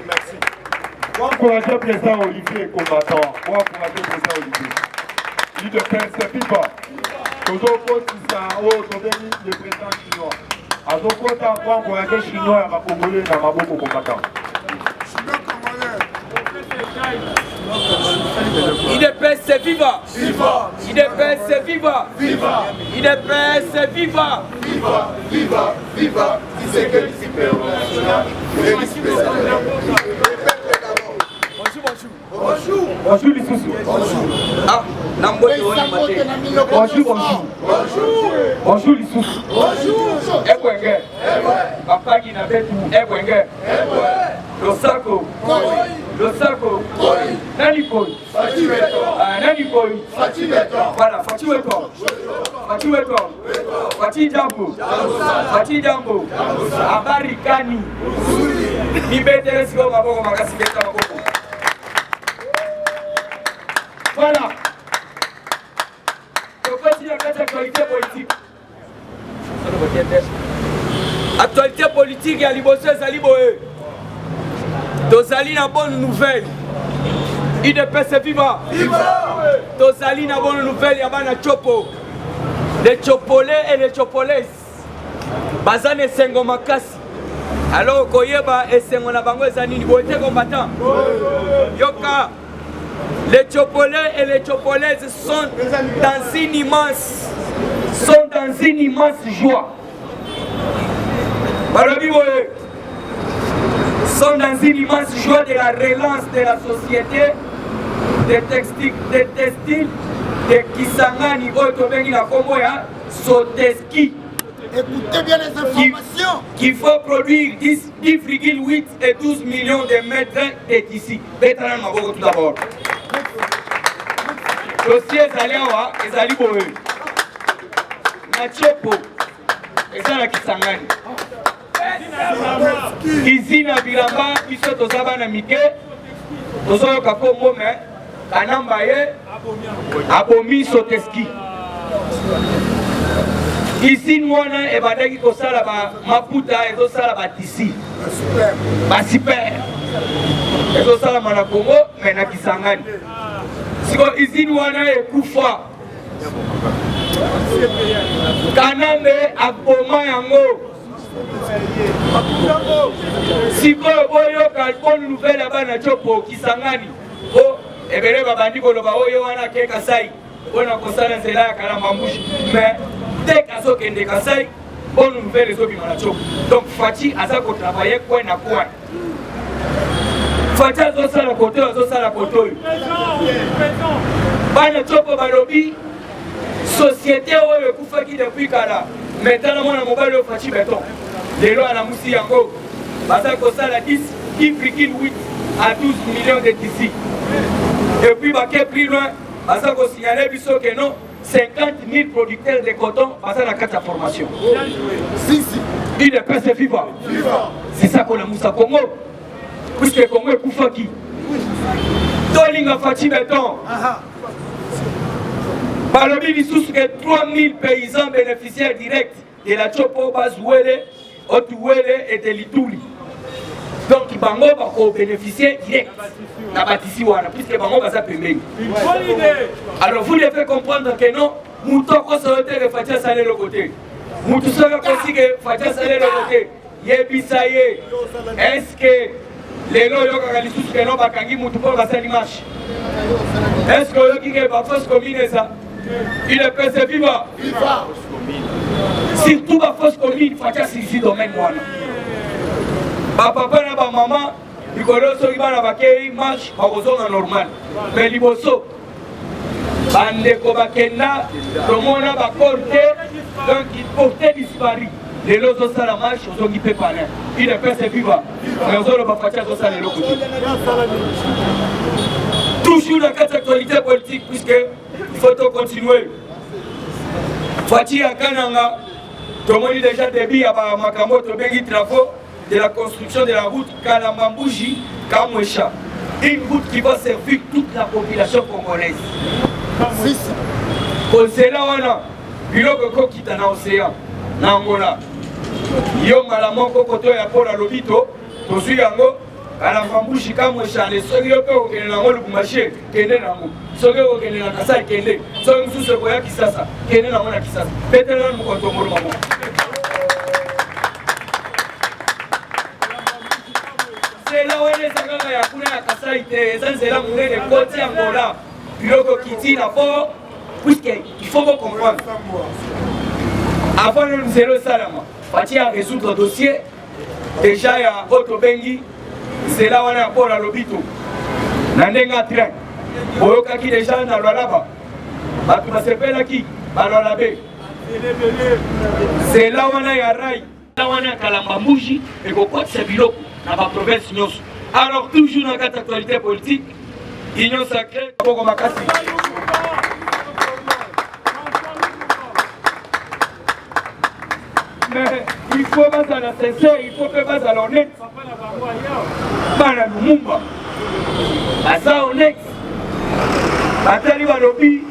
Merci. Bon courage, président Olivier, combattant. Bon courage, président Olivier. Il ne percevit pas. Toujours le président chinois. À donc, bon courage chinois, ma Congolais, ma beaucoup combattant. Il est percé vivant. Il est percé vivant. Il est percé vivant. Viva. C'est que discipline nationale. Bonjour les sous. Ah, bonjour les sous. Ebwenge. Papa qui n'a fait tout. Ebwenge. Losako. Nani Koi. Nani Koi. Voilà, Fati Weton. Fati Jambo. Habari Kani. Nibete sio maboko makasi beta maboko. Voilà. politique ya liboso ezali boye. Tozali na bonne nouvelle. UDPS viva. Tozali na bonne nouvelle ya bana chopo. Les chopolais et les chopolaises. Bazane esengo makasi. Alors koyeba esengo na bango ezani ni boye combattant. Yoka. Les chopolais et les chopolaises sont dans une immense joie. Sont dans une immense joie de la relance de la société, des textiles, de Kisangani, Otobengi na Congo ya Soteski. Écoutez bien les informations. Qu'il faut produire 10,8 et 12 millions de mètres de tissus. Bétanan Maboko tout d'abord. Dossier Zaliawa et Zaliboe. Nachopo et Zala Kisangani. Ici na Bilamba, biso tozaba na mike. Tozoyo kako mome, kanamba ye, abomi Soteski. Ici nous on a ebadaki kosala ba maputa ezosala ba tisi. Ba super. Ezosala na Congo mais na Kisangani. Siko ici nous on a ekufa. Kanambe aboma yango. Siko boyo bonne nouvelle abana chopo Kisangani. Oh ebele babandi koloba oyo wana ke Kasai. Ona kosala nzela ya Kalambambushi mais dès qu'azo kende Kasai, bonne nouvelle les autres manachoko. Donc Fati aza ko travailler coin na coin. Fati azo sala koto. Bana chopo balobi société oyo kufaki depuis kala. Maintenant mona mobile Fati beton. Lelo ala musi yango. Baza ko sala 10,8 à 12 millions de tissus. Et puis baké plus loin, baza ko signaler biso que non 50 000 producteurs de coton passent à la carte de formation. Il est PSF viva. C'est ça qu'on a moussa Congo. Puisque Congo est Koufaki. Tolinga Fati Béton. Par le ministre, que 3 000 paysans bénéficiaires directs de la Chopo, Bazouele, Otouele et de Litouli. Donc, Bango va bénéficier direct. Puisque Bango va s'appeler. Alors, vous devez comprendre que non, Moutoko Sorote de Fatia Salé le côté. Moutoussaka aussi que Fatia Salé le côté. Yebisaye. Est-ce que les lois Yokalisusu que non, Bakangi Moutouko va s'animacher? Est-ce que le Yoki va faire ce commune ça? Il est PSF viva. Surtout la fausse commune, Fatia Sisi domaine moi. Papa na ba maman likolo so ibana bakei marche bakozonga normal mais liboso bande ko bakenda tomona bakorte donc il portait disparu les lozo sala marche ozongi pe pana il est PSF viva mais ozolo ba fatia zo sala loko toujours la actualité politique puisque il faut continuer Fatia kananga tomoni déjà début à makambo to bengi travaux de la construction de la route Kalambambuji-Kamwesha. Une route qui va servir toute la population congolaise. Konsela wana, biloko kokita na océan, na Angola. Yo malamo kokoto ya pona lobito, tozui yango, Kalambambuji-Kamwesha, le soki yo pe okene nango lukumashe, kende nango. Soki yo okene na Kasai kende, soki msusu koya Kisasa, kende nango na Kisasa. Pete na mukontomoro mamo. Là où les Angolais ya kuna ya Kasai te ezanzela munene côté Angola biloko kiti na fort puisque il faut vous comprendre avant de zéro salama Fati a résoudre le dossier déjà ya Otobengi c'est là où on a pour la lobito na ndenga train boyoka ki déjà na lwalaba batu basepela ki balwalabe c'est là où on a ya rai là où on a Kalambambuji et kokwa c'est biloko dans la province. Alors, toujours dans cette actualité politique, Union sacrée, mais il faut pas à la sincère, il faut pas à l'honnête. Pas la Lumumba. À ça, honnête. À Taliba Lobi,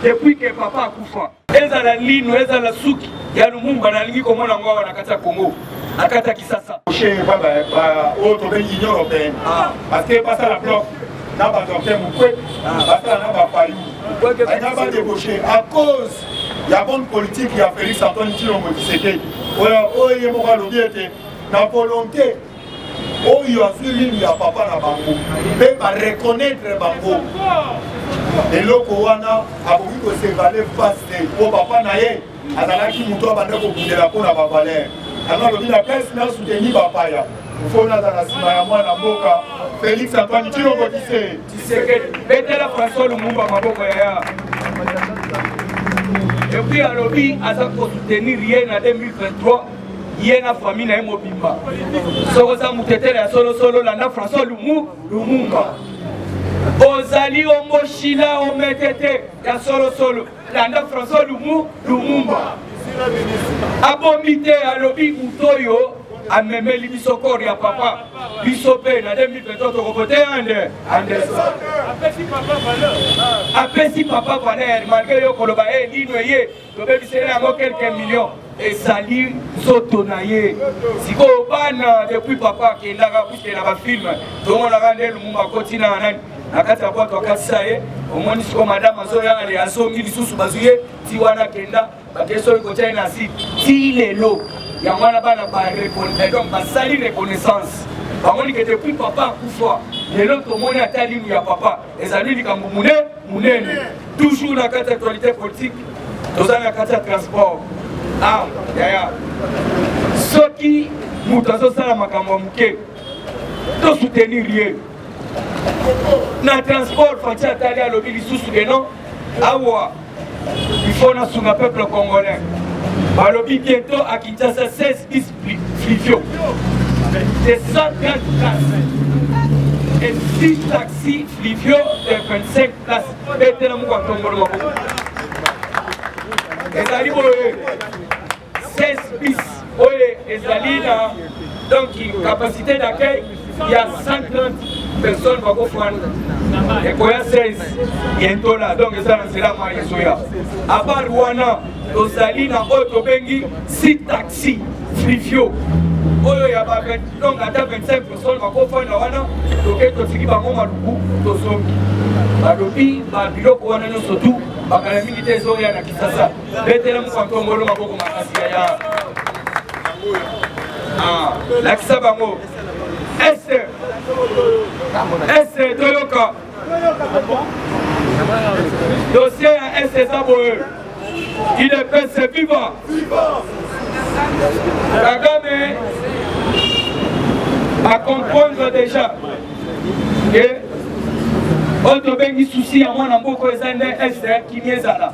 depuis que papa a coupé. Et à la ligne, et à la souk, il y a Lumumba, dans la ligne, comme on a Congo. nakata Kisasa. Chez autre Union européenne. Parce que pas ça la bloc. N'a pas docteur Moukoué. Parce que n'a pas fallu. N'a pas débauché. À cause il y a bonne politique, il y a Félix Antoine Tshilombo Tshisekedi. Oh, il y a mon lobby était na volonté. Oh, il y a suivi il y a papa na bango. Mais pas reconnaître bango. Et l'Okowana a voulu que c'est valé face au papa naé. Azalaki muto abanda ko kundela ko na bavaleur. Alors le la presse n'a soutenu papaya. Il faut na dans la sima ya mwana mboka Félix Antoine Tshilombo Tshisekedi. Betela François Lumumba maboko ya. Et puis à lobby, à ça pour soutenir rien en 2023, il y a une famille na Mobimba. Soko ça mutetele ya solo landa François Lumumba. Ozali omoshila ometete ya solo landa François Lumumba. Abomite à lobby utoyo amemeli bisokor ya papa bisope na 2023 tokopote ande apesi papa valeur malgré yo koloba lino ye tobebisele yango quelques millions esali nzoto na ye sikoyo bana depuis papa akendaka puske na bafilme tomonaka nde Lumumba akoti na nani na kati ya bwato akatisa ye omoni sikoyo madame azoyale azongi lisusu bazwi ye ti wana akenda bakeso ekotia na site ti lelo yango wana bana donc basali reconnaissance bamoni ke depuis papa akufa lelo tomoni ata linu ya papa ezali likambo munene toujours na kati ya actualité politique toza na kati ya transport yaya soki moto azosala makambo ya moke tosoutenir ye na transport fati atali alobi lisusu keno awa il faut nasunga peuple congolais. Balobi bientôt à Kinshasa 16 bis Flivio. De 130 places. Et 6 taxis Flivio de 25 places. Et là, ezali boye 16 bis. Oye, ezali na donc capacité d'accueil, il y a 130 personnes qui vont faire. Et pour 16 bientôt là, donc ça c'est là moi yesoya. À part Rwanda, tozali na auto bengi 6 taxis Flivio. Oyo ya ba donc ata 25 personnes va ko faire na wana, donc to tiki bango maluku to zongi. Balobi ba biloko wana nyonso tu bakala militaire zoya na Kisasa. Betela mu kwangolo maboko makasi ya. Lakisa bango. Est Toyoka. Dossier à Est Saboe. Il est pensé vivant. Kagame à comprendre déjà que Otobengi souci à moi dans beaucoup de années Est qui m'est là.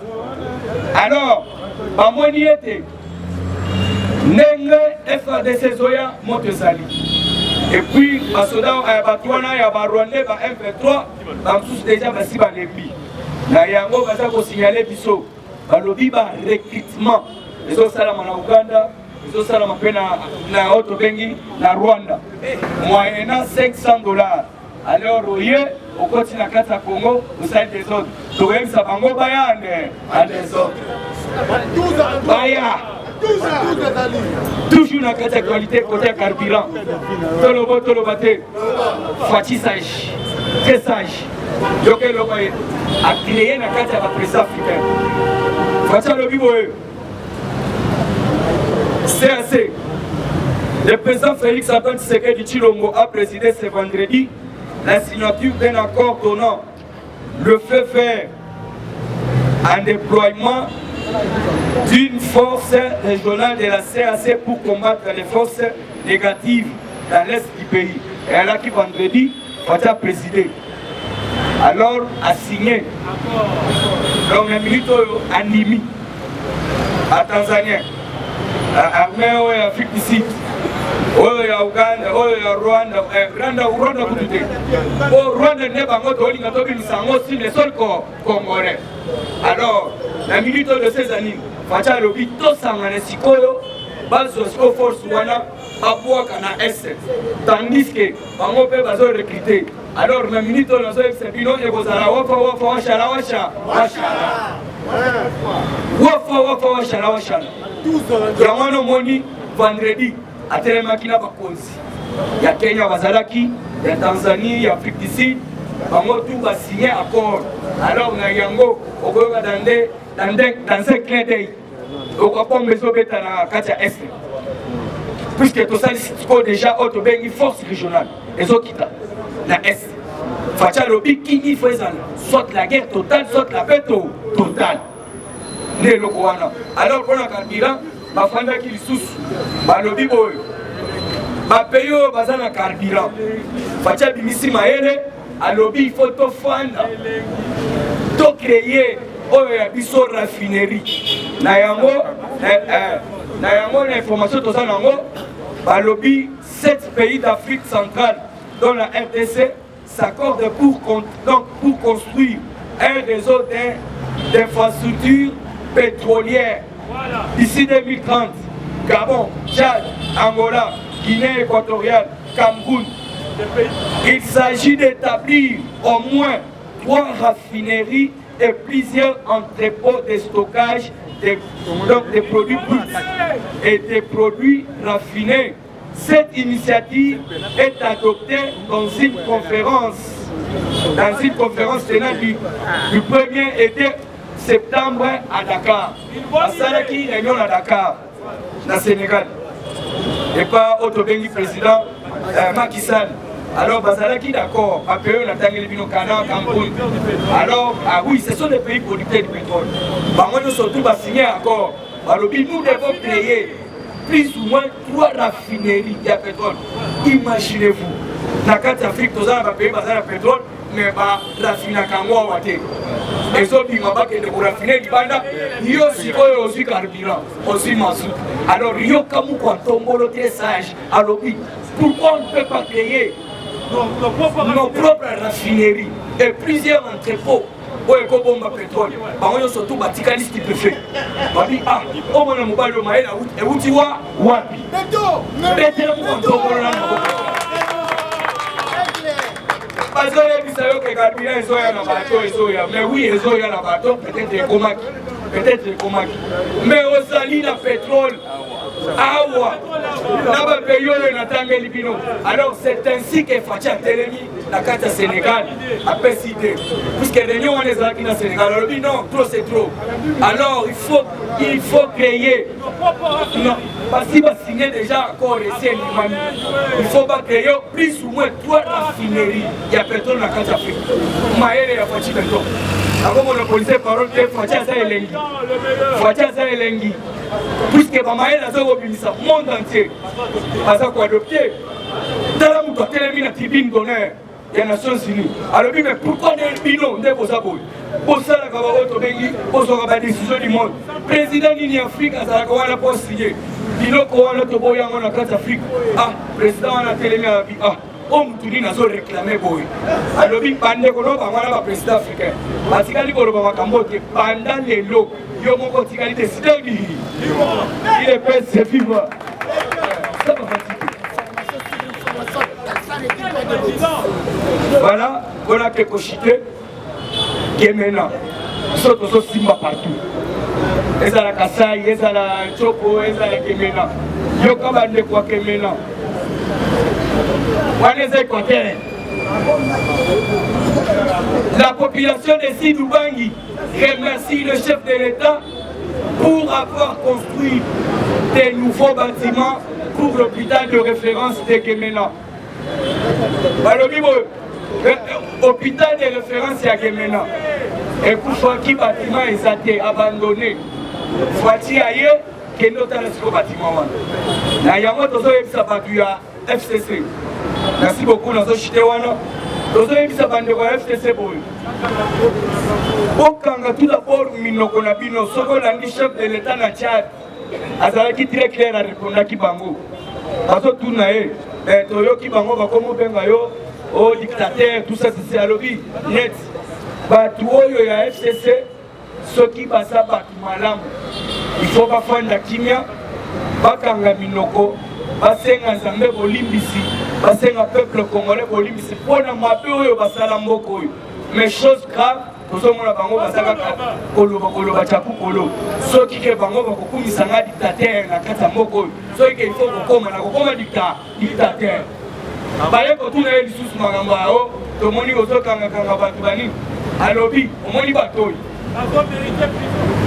Alors, à moi n'y était. Nenge FADC Zoya Montesali. Et puis, à Sodan, à Batouana, à Barouane, à M23, dans tous déjà, à Sibalembi. Na yango, à ça, signaler Bisso. À l'objet de recrutement. Les autres salams en Ouganda, les autres salams en Otobengi, na Rwanda. Moyennant $500. Alors, au continent de Congo, au sein des autres. Donc, ça va en Bayane, à des autres. Baya. Toujours dans la qualité côté carburant. Tolobate, Fati sage, très sage. Donc elle a créé la carte à la presse africaine. Fati le biboé. CAC. Le président Félix Antoine Tshisekedi Tshilombo a présidé ce vendredi la signature d'un accord donnant le feu vert en déploiement d'une force régionale de la CAC pour combattre les forces négatives dans l'est du pays. Et elle a qui vendredi va présider. Alors, a signé. Donc, les militaires animés à Tanzanie, à Armée et Afrique du Sud, à Ouganda, à Rwanda, Rwanda, Rwanda n'est pas aussi les seuls Congolais. Alors, la militaire de ces années, Fatia Lobi, tout ça, on a Sikoyo, Bazosko Force Wana, Abouaka na S. Tandis que, on peut pas recruter. Alors, la militaire de ces années, et vous allez Wafa, Yamano Moni, vendredi, atelemaki na bakonzi ya Kenya bazalaki, ya Tanzanie, ya Afrique du Sud, bango tout va signer accord. Alors na yango okoyoka dans un clin d'œil okapon mezobeta na kati ya est, puisque tosali siko déjà oyo tobengi force régionale ezokita na est. Fatia lobi kingi fo ezala soit la guerre totale soit la paix totale nde eloko wana. Alors mpona carburant bafandaki lisusu balobi boyo bapeyi oyo baza na carburant Fatia bimisi mayele alobi il faut tofanda to créer oyo ya biso raffinerie na yango na information toza nango balobi 7 pays d'Afrique centrale dont la RDC s'accordent pour construire un réseau d'infrastructures pétrolières d'ici 2030. Gabon, Tchad, Angola, Guinée équatoriale, Cameroun. Il s'agit d'établir au moins 3 raffineries et plusieurs entrepôts de stockage des produits bruts et des produits raffinés. Cette initiative est adoptée dans une conférence tenant du 1er et 2 septembre à Dakar. Asalaki réunion à Dakar, dans Sénégal. Et pas Otobengi président Macky Sall. Alors, Bazalaki d'accord, Papéo, Natangeli Bino Kana, Cameroun. Alors, ah oui, ce sont des pays producteurs de pétrole. Nous surtout va signer accord. Alors, nous devons créer plus ou moins 3 raffineries de pétrole. Imaginez-vous, dans la carte d'Afrique, nous avons un pays basé sur le pétrole, mais pas raffiné à Kango à les autres, ils m'ont dit que pour raffiner, il y a aussi carburant, aussi mazout. Alors, il y a comme un très sage. Alors, pourquoi on ne peut pas créer nos propres raffineries et plusieurs entrepôts où il y a un pétrole? On a surtout des liste qui peut faire. On dit, ah, on a un mobile de maïs, et où tu vois, wapi. Parce que les carburants sont dans bateau, mais oui, ils sont dans bateau, peut-être les comaki. Mais au sali, le pétrole, alors c'est ainsi que Fatia Telemi, la carte à Sénégal, a précisé. Puisque les gens les a dans Sénégal, alors dit non, trop c'est trop. Alors il faut créer. Non, parce qu'il va signer déjà encore ici, il faut pas créer plus ou moins 3 raffineries. Il y a pétrole dans la carte d'Afrique. Maël et Fatia pétrole. Avant mon policier parole de Fatia Zaelengi. Fatia Zaelengi. Puisque Maël a le monde entier. Parce qu'on a adopté. Dans la mouton, télémine à tribune d'honneur des Nations Unies. Alors, mais pourquoi les binômes ne posent pas pour ça, la Kabarotobengi, pour la décision du monde. Président de l'Afrique, a pas signé. Bino Koala Toboya, on a 4 Afrique. Ah, président, on a télémine à la vie. Ah, on a réclamé. Alors, il y a un président africain. Parce qu'il y a pendant les lots, il y a un décideur. Il est prêt, c'est vivant. Ça va fatiguer. Voilà, voilà quelque chose qui est maintenant. Nous sommes Simba partout. Ils sont à la Kassai, ils sont à la Chopo, ils sont à la Kemena. Ils sont à la Kemena. La population de Sidoubangi remercie le chef de l'État pour avoir construit des nouveaux bâtiments pour l'hôpital de référence de Kemena. L'hôpital de référence à Kemena. Et pour faire qui bâtiment est été abandonné. Voici ailleurs que notre bâtiment. La Yamato a FCC. Merci beaucoup, nous avons chuté. Nous avons FCC. Tout d'abord, nous avons chef de l'État na Tchad. Azalaki très clair à répondre à Kibango. Parce que tout naé, Toyo Kibango va comme Bengayo, au dictateur, tout ça c'est à lobby. Net. Batuoyo ya FCC, ceux qui passent à Batumalam. Il faut pas faire de la kimia, Bakanga Minoko, Basenga Zambé Bolimbisi, Basenga peuple congolais Bolimbisi, pour la mapé au Basalamboko. Mais chose grave, tozomona bango bazalaka koloba chaku kolo soki ke bango bakokumisanga dictateur na kati ya mboka oyo soki ke ifo kokoma dictateur baye kotuna ye lisusu makambo yao tomoni ozokangakanga bato banini alobi omoni bato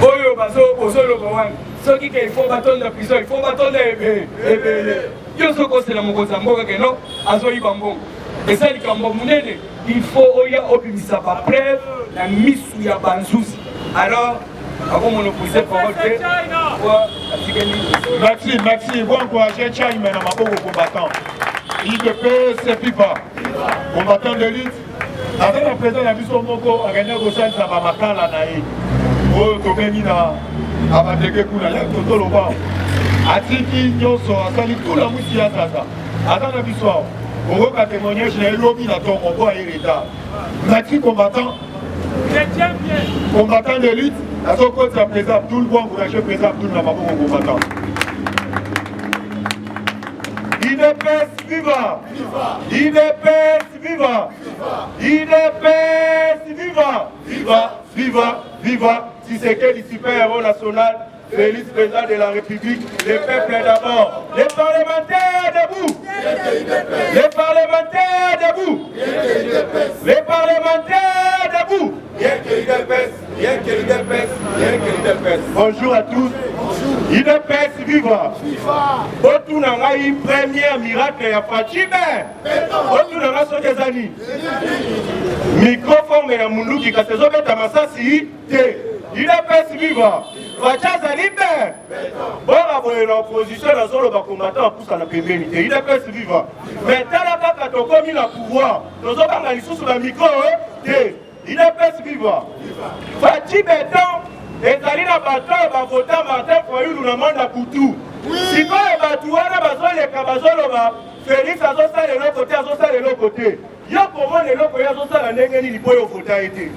oyo bozoloba wana soki ke ifo batonda prison ifo batonda ebele yo soki osela mokonzi ya mboka keno azoyiba mbongo eza likambo monene il faut oya obimisa bapreuve na misu ya banzuzi alors akomonopolize parole te merci bon encourager Chaim na maboko combattant IDPS viva combattant de lutte avec le président na biso moko akende kosalisa bamakala na ye oyo tobengi na abandeke kuna ya totoloba atiki nyonso asali tula mwisi ya sasa aza na biso awa okoka témoignage na elobi na tongo mpo aye leta merci combattant de lutte azokotisa président Abdoul bo encourage président Abdoul na maboko combattant IDPS viva IDPS viva IDPS viva viva viva Tshisekedi super-héros national Félix, président de la République, les peuples d'abord, les parlementaires debout, les parlementaires debout, les parlementaires debout. Bonjour à tous. IDPS viva. Otunangai premier miracle ya Fatime. Otunanga sokezani. Microphone ya munduki kasezobeta masasi te. IDPS viva. Fachaza libe. Bora boye na opposition na zolo ba combattant poussa na pembeni. Et IDPS viva. Mais tala kaka tokomi na pouvoir. Tozobanga lisusu na micro te. IDPS viva. Fati beton ezali na bato bavota Martin Fayulu na manda kutu. Sikoyo bato wana bazoleka bazoloba Félix azosala eloko te azosala eloko te. Yo komona eloko yo azosala ndenge nini po yo vota ete.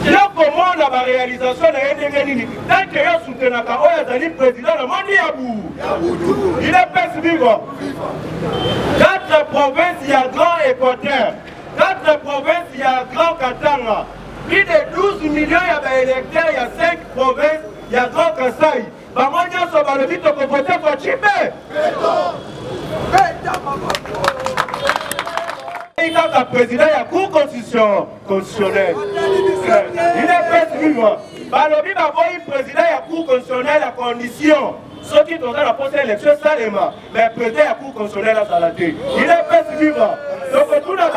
Yo komona ba réalisation na ye ndenge nini. Tant que yo soutenaka oyo azali président na mondi ya bu. IDPS viva. 4 provinces ya Grand Équateur. 4 provinces, il y a Grand Katanga. Plus de 12 millions d'électeurs, il y a 5 provinces, il y a Grand Kassai. Bamanya Sobalobit, on peut voter pour Chimé. Il est le président de la Cour constitutionnelle. Il est président. Balobi Baboy, président de la Cour constitutionnelle, à condition. Ceux qui ont la poste élection, ça les mains. Mais le président de la Cour constitutionnelle a salaté. Il est président. Donc tout le monde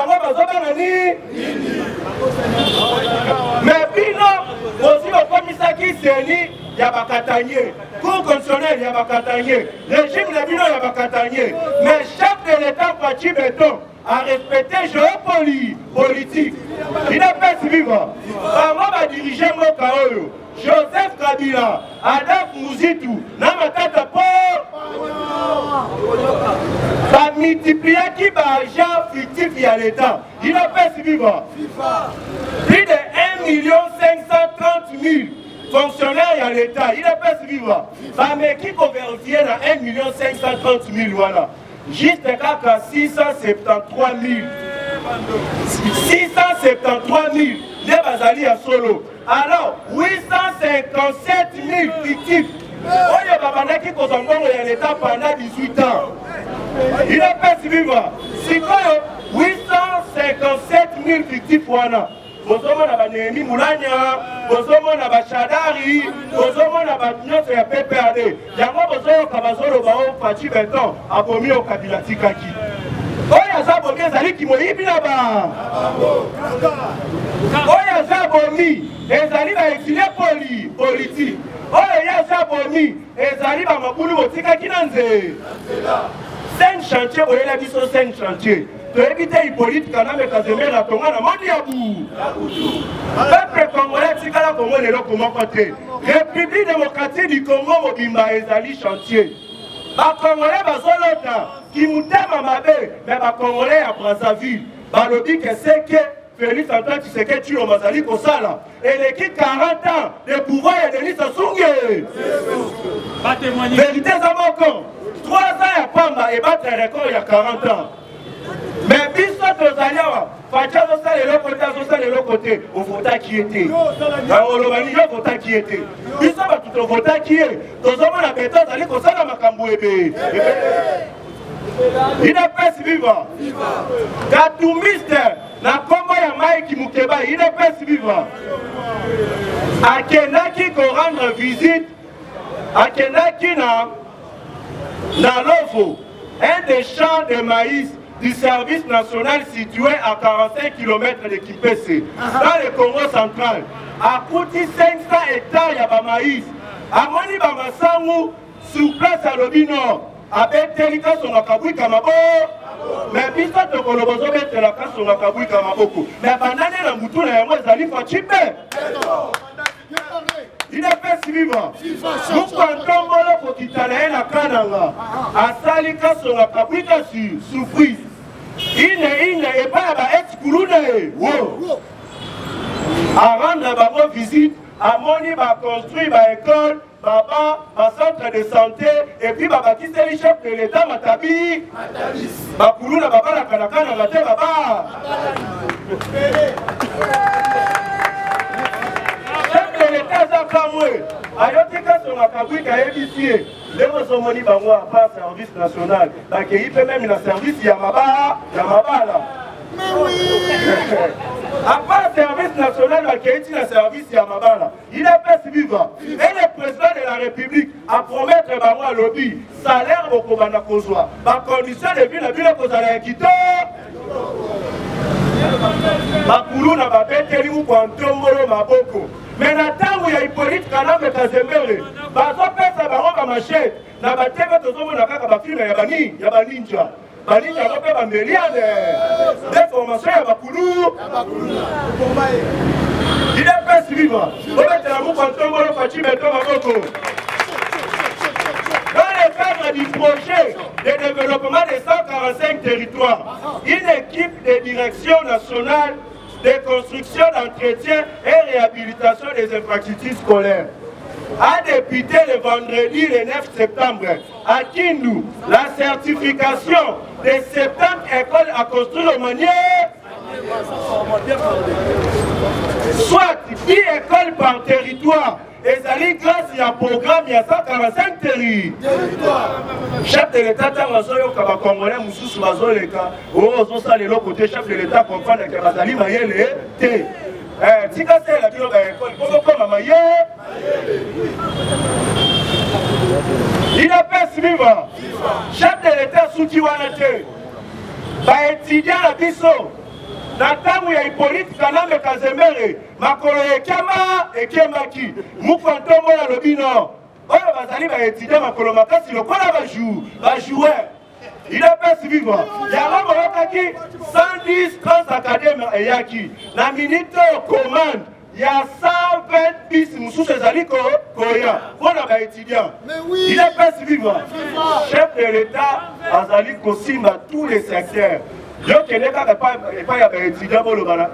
mais puis aussi au commissaire Séni, il y a Bakatanier. Cour constitutionnelle, il y a Bakatanier. Régime de Bino, il y a Bakatanier. Mais chef de l'État, Fachi Béton, a respecté géopolitique. Il est pas vivant. Comment va diriger mon Kaoyo? Joseph Kabila, Adaf Mouzitou, Namatata Port. Va multiplier qui va agent fictif à l'État. Il a fait vivant. Plus de 1 530 000 fonctionnaires à l'État. Il a fait vivant. Mais qui peut vérifier dans 1 530 000 voilà. Juste qu'à 673 000. 673 000. Les Bazali à solo. Alors, 857 000 fictifs. Oye Babana qui cause en Congo et l'État pendant 18 ans. Il a fait vivre. Si quoi 857 000 fictifs wana. Bozomo na ba Néhémie Moulania, bozomo na ba Chadari, bozomo na ba nyonso ya PPRD. Yango bozomo kabazolo ba o Fachi Béton abomi o Kabila tikaki. Oya za bomi ezali kimoyibi na ba. Oya za bomi ezali ba exiler politique. Oya ya za bomi ezali ba mabulu botikaki na nze. 5 chantiers boyela biso 5 chantiers. Tu évites Hippolyte Kaname Kazemé la Tonga na mandi ya bu. Peuple congolais tikala Congo lelo comment côté. République démocratique du Congo mobimba ezali chantier. Ba Congolais bazolota ki mutema mabe mais ba Congolais à Brazzaville. Balobi que c'est que Félix Antoine Tshisekedi tu o mazali ko sala. Et l'équipe 40 ans de pouvoir ya Denis Sassou Nguesso. Pas témoigner. Vérité za moko. 3 ans ya pamba et battre record il y a 40 ans. Mais biso tozali awa faci azosala eloko te azosala eloko te ovotaki ye te olobani yo ovotaki ye te biso bato tovotaki ye tozomona beto azali kosala makambo ebe idepesi viva katumiste na kombo ya Mike Mukeba idepesi viva akendaki korendre visite akendaki na Lovo, un des champs de maïs du service national situé à 45 km de Kipese, dans le Congo central. A coûté 500 hectares de maïs. A moni bamasangu sur place à Lobino. A Betelika son akabui kamabo. Mais biso to kolobozo betelaka son akabui kamaboko. Mais banane na mutu na yango ezali fachipe. Il est fait suivant. Nous comptons pour qu'il t'aille à Kananga. À Salika sur la Kabrika surprise. Il n'est pas à ex-Kouloune. À rendre la visite, à Moni va construire une école, un centre de santé, et puis qui c'est le chef de l'État, Matabi. Kouloune, la Kanaka, la terre, baba. L'État a kamwe ayotika son akabui ka ebisi leo somoni bango à part service national donc il peut même na service ya mabala mais oui à part service national qui na service ya mabala il a fait vivre et le président de la République a promettre bango à lobby salaire beaucoup bana kozwa ba condition de vie na bila kozala ekito bakulu na babeteli mu kwa ntombolo maboko. Mais na tango ya Hippolyte Kanambe Kazemere bazopesa bango bamachete na batebe tozomona kaka bafilme ya baninja baninja bape bameliane deformation ya bakulu idepesi viva obetela mukwa ntombolo faci beto maboko. Dans le cadre du projet de développement des 145 territoires, une équipe de direction nationale de construction, d'entretien et réhabilitation des infrastructures scolaires a débuté le vendredi le 9 septembre à Kindu la certification de 70 écoles à construire au manière, soit 10 écoles par territoire. Et ça grâce à un programme, il y a 145 territoires. Chef de l'État, quand Congolais, Moussous, Mazoleka, ça les côté chef de l'État comprend que Bazali Mayele, T. Si c'est la école, comment Mayele il a fait suivre. Chef de l'État, Soutiwanate, va étudier la biso. Na tangu ya Hippolyte Kanambe Kazemere makolo ekema ekemaki mukwantombo ya lobino oyo bazali baétudiant makolo makasi lokola bajoueur il a fait suivre yango bolokaki 110 trans académie eyaki na minute commande ya 120 bis mususu ezali koya mpona baétudiant il a fait suivre chef de l'État azali kosimba tous les secteurs. Yo kende kaka pas ya étudiant bolo bana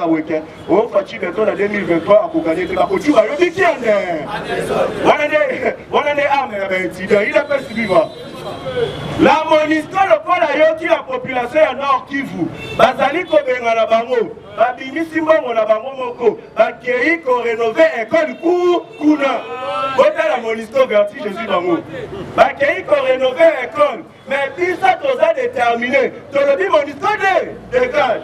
week-end o faci beto na 2023 akokanye te bakochuba yo bikiande wana ne arme ya étudiant il a fait suivre la MONUSCO lokola yoki la population ya Nord Kivu bazali kobenga na bango babimisi mbongo na bango moko bakei ko rénover école kuna bota la MONUSCO verti Jésus bango bakei ko rénover école mais biso toza déterminé tolobi MONUSCO de dégage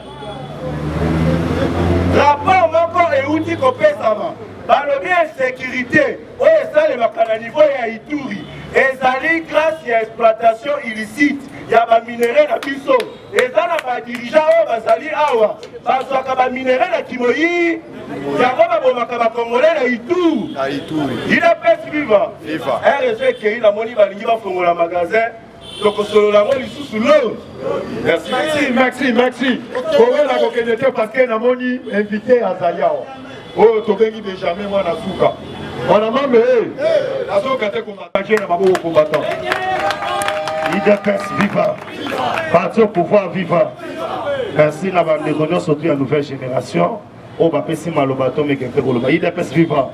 rapport moko euti kopesama balobi insécurité oyo esalemaka na niveau ya Ituri ezali grâce ya exploitation illicite ya baminere na biso eza na badirigant oyo bazali awa bazwaka baminere na Kimoyi yango babomaka bakongolais na Ituri il a fait suivre RSV ekei namoni balingi bafongola magasin tokosolola yango lisusu lo merci koyela kokende te parce que namoni invité azali awa oyo tobengi Benjamin mwana suka wana mambe nazoka te kombatanje na maboko combattant IDPS viva parti au pouvoir viva merci na bandeko nyonso tu ya nouvelle génération oyo bapesi maloba to mekempe koloba IDPS viva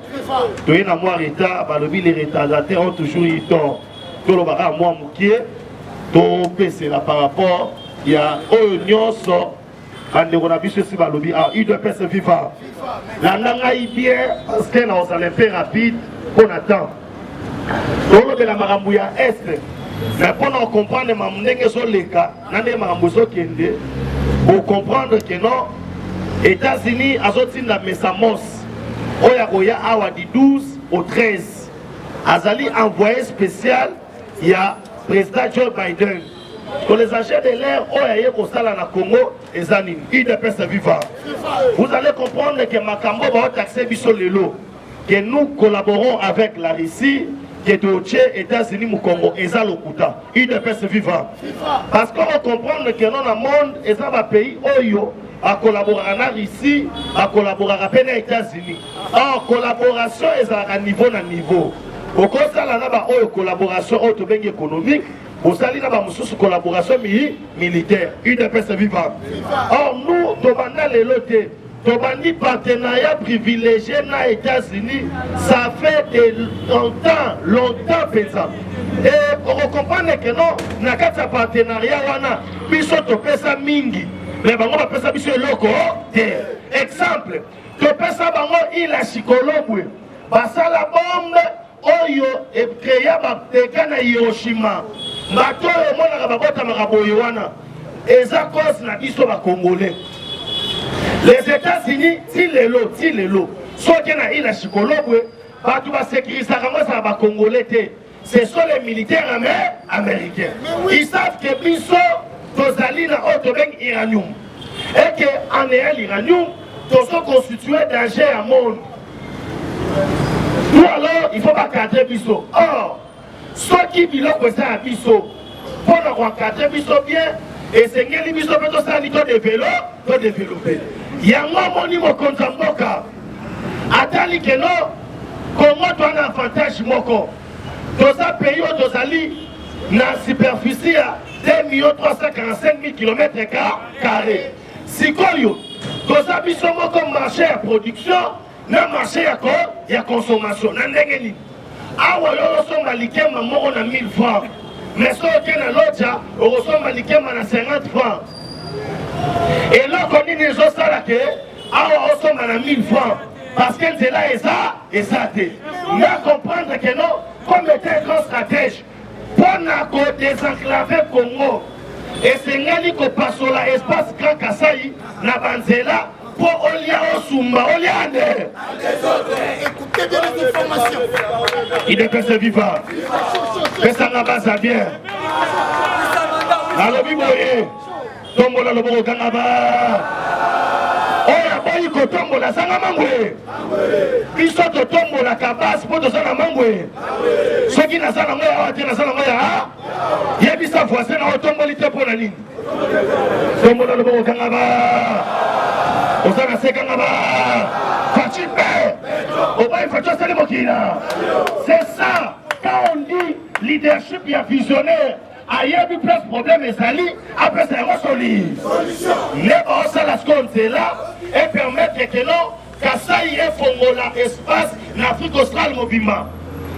toye na mwa retard balobi les retardataires ont toujours eu tort tolobaka mwa mokie topesela par rapport il y a Nyonso, Banderonabiso si balobi, UDPS vivant. La nangaï bien, parce que nous allons faire rapide, qu'on attend. Dans le Marambuya Est, mais pour comprendre que nous sommes les cas, pour comprendre que non, États-Unis a sorti la Messamos, Oya Awa du 12 au 13. Azali envoyé spécial, il y a président Joe Biden. Pour les agents de l'air, Oya Kostala na Congo, et Zanin, UDPS vivant. Vous allez comprendre que Makambo va taxer Biso Lelo, que nous collaborons avec la Russie, qui est au Tchè, États-Unis, au Congo, et ça l'Okuta, UDPS vivant. Parce qu'on va comprendre que dans le monde, et ça va pays, Oyo, à collaborer avec la Russie, à collaborer avec les États-Unis. En collaboration, et ça à niveau. Au contraire, là, il y a collaboration économique. Vous allez dans une collaboration militaire, UDPS vivant. Or, nous, demandons les lotés. Tobandi partenariat privilégié dans les États-Unis, ça fait longtemps pesant. Et on comprend que non, dans ce partenariat, biso topesa mingi, mais bango bapesa biso eloko te. Exemple, topesa bango ila shikolobwe, basala bombe oyo ekreya bateka na Hiroshima. Bato oyo monaka babotamaka boye wana, eza cause na biso bakongolais. Les États-Unis, Tilelo, ceux qui ont eu la chicolobwe, les Congolais, ce sont les militaires américains. Ils savent que Bisso, Tozali, na Otobeng, Iranium. Et qu'en ayant l'Iranium, tous sont constitués danger à monde. Nous alors, il faut pas cadrer Bisso. Or, ceux qui vivent comme ça à Bisso, pour nous cadrer Bisso bien, et c'est que les Bisso peuvent développer. Il y a un moment où Konzamboka attali que non, comment tu as un avantage moko. Dans un pays où tu as une superficie à 2 345 000 km². Si tu as biso moko marché à production, na marché à consommation. Awa yo somba likema moko na 1000 francs. Mais si tu as l'autre, on ressemble likema na 50 francs. Et là, on dit les gens que on sommes à 1000 francs. Parce qu'elle est là et ça. Mais comprendre que non, comme était un grand stratège, pour désenclaver le Congo, et c'est là qu'on passe sur l'espace Grand Kasaï, na Banzela, pour Olia Osumba, Oliane. Écoutez bien les informations. Il est que vivant. Que ça n'a pas ça bien. Alors, Biboye. Tombola loboko kangaba. Oya boyi ko tombola sanga mangwe. Biso to tombola kabas po to sanga mangwe. Soki na sanga ngoya wati na sanga ngoya. Yebisa voisin na tomboli te pona nini. Tombola loboko kangaba. Osanga se kangaba. Fachipe. Obaye facho sale mokina. C'est ça quand on dit leadership ya visionnaire. Ailleurs, il y a des problèmes et sali, après c'est un solide. Mais on s'en laisse compte là et permettre que non, Kasaï et Fongola espace l'Afrique australe mobilement.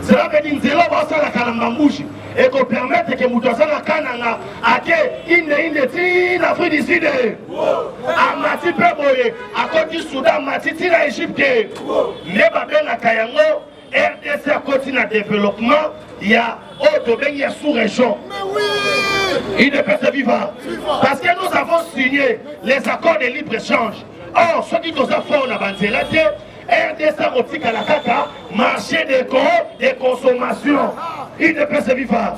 Cela veut dire que nous allons la Kalambambouchi et qu'on permette que nous faisons la Kananga à que l'Afrique du Sud, à Mati Peboye, à côté du Soudan, Mati Tina Égypte, Neba Ben Kayango, RDC continue de développement, il y a il y a sous-région. Il ne peut se vivre. Parce que nous avons signé les accords de libre-échange. Or, ceux qui nous ont fait en avancé là, RDC Rotique à la Kaka, marché des consommations. Il ne peut se vivre.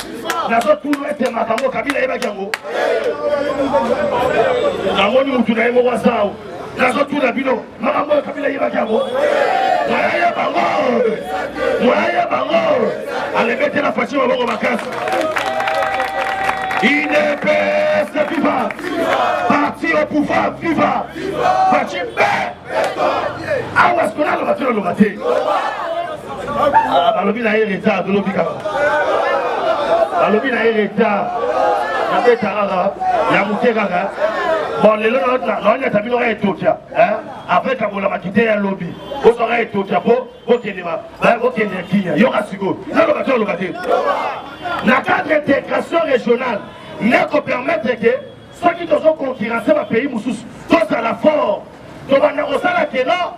Nous avons tout l'ouest de Makambo, Kabila et Bagango. Nous avons tout le monde. Nous avons tout le monde. Makambo, Kabila et Bagango. Allez, mettez la fatigue au bon vacances. IDPS viva. Parti au pouvoir viva. Parti ah, où est-ce qu'on a le matin, le matin? Ah, le bilan est retard, de l'obligation. Le bilan est retard. Il y a des tarara, il y a mouté gaga. Bon, les gens, on a tapé l'oreille Tokia. Après, quand on a quitté un lobby, vous aurez Tokia pour vous qui n'êtes pas, vous qui n'êtes pas, il y aura Sigo. Là, le matin. La cadre d'intégration régionale n'est qu'à permettre que ceux qui ont concurrencé le pays, tous à la fort. Donc, on a aussi la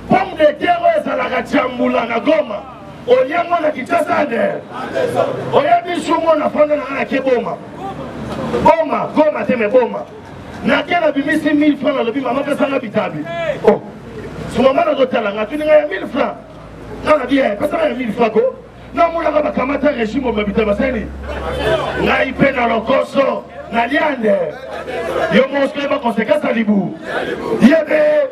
pomme de terre, à la Ratiamboula, na Goma. On y a mon Kitasa. On y a des choses qu'on a fait dans la Keboma. Boma, Goma, Teme Boma. Na kena bimisi 1000 francs na lobi maman pesa na bitabi. Oh. So maman na dotala nga tu nga 1000 francs. Na na bien, pesa na 1000 francs ko. Na mula ka bakamata régime mo bitaba seni. Na ipe na lokoso na liande. Yo moske ba konsekansa libu. Yebe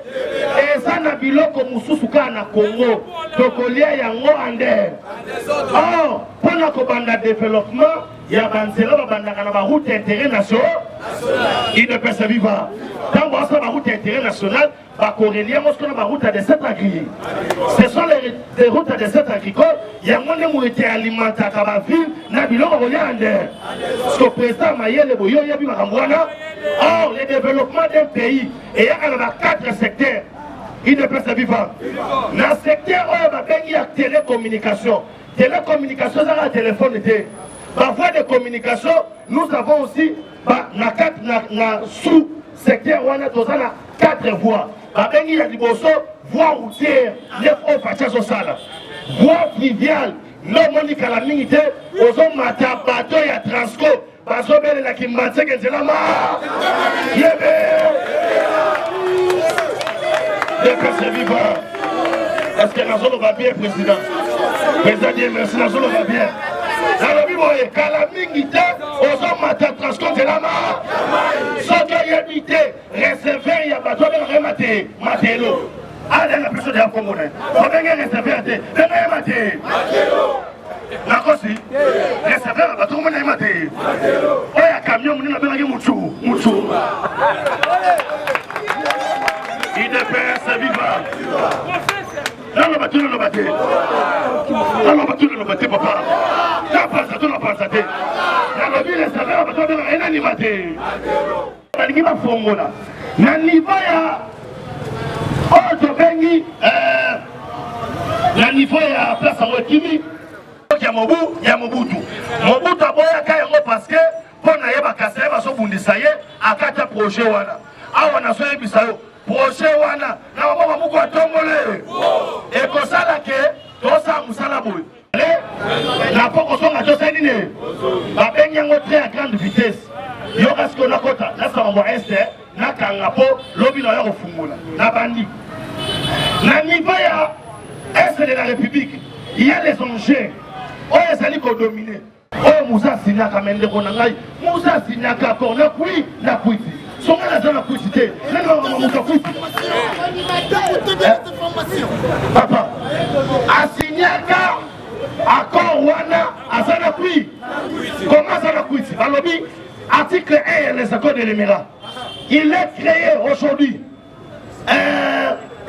eza na biloko mususu ka na Congo. Tokolia yango ande. Oh, pona ko banda développement ya banzela babandaka na ba route d'intérêt national. Il ne peut se vivre. Quand on voit la route d'intérêt national, les routes à des sites agricoles. Ce sont les routes à des sites agricoles. Il y a moins de été alimenté à la ville, n'a pas de parce que le président Maïel et Boyo, il y a or, le développement d'un pays, et il y a 4 secteurs. Il ne peut se vivre. Dans le secteur, il y a télécommunication. Télécommunication, c'est un téléphone. Par voie de communication, nous avons aussi na sous-secteur, on a 4 voies. Il y a des voies routières, voies fluviales, non monique à la minute, aux hommes à bateau et à transco, parce que la qui m'a dit que c'est la mort. Est-ce que la zone va bien, président? Président, merci, la zone va bien. Dans le Bible, il y a la minute, aux hommes à transco, c'est la mort. Sans qu'il y ait habité, recevoir, il y a bateau de remater, matélo. Ah, la personne de la Congo, on va bien recevoir, remater. La Cosi, recevoir, bateau, on va remater. Oh, il y a un camion, on va bien mouchou. Il ne peut se vivre. Non, le bateau, le bateau. Non, le bateau, le bateau, papa. Non, pas ça, non, pas ça. Non, le ville, ça va, bateau, il est animaté. Il va fongo là. Na niveau ya oh to bengi na niveau ya place en Kimi ya Mobutu aboya kayango parce que pona yeba kasaya baso bundisa ye akata projet wana awa na so yebisa yo projet wana na mama muko atongole e ko sala ke to sa musala boy na poko songa to senine ba bengi ngo très à grande vitesse yo parce qu'on a kota là ça va est na kangapo lobi na yo fungula na bandi na niveau ya est de la République il y a les enjeux oh ezali ko dominer oh Moussa Sinyaka mende ko nangai Moussa Sinyaka ko na kui na kuiti songa na zona kuiti te na Moussa kuiti papa Asinyaka accord wana azana kui comment ça na kuiti balobi article 1 les accords de l'Émirat. Il est créé aujourd'hui,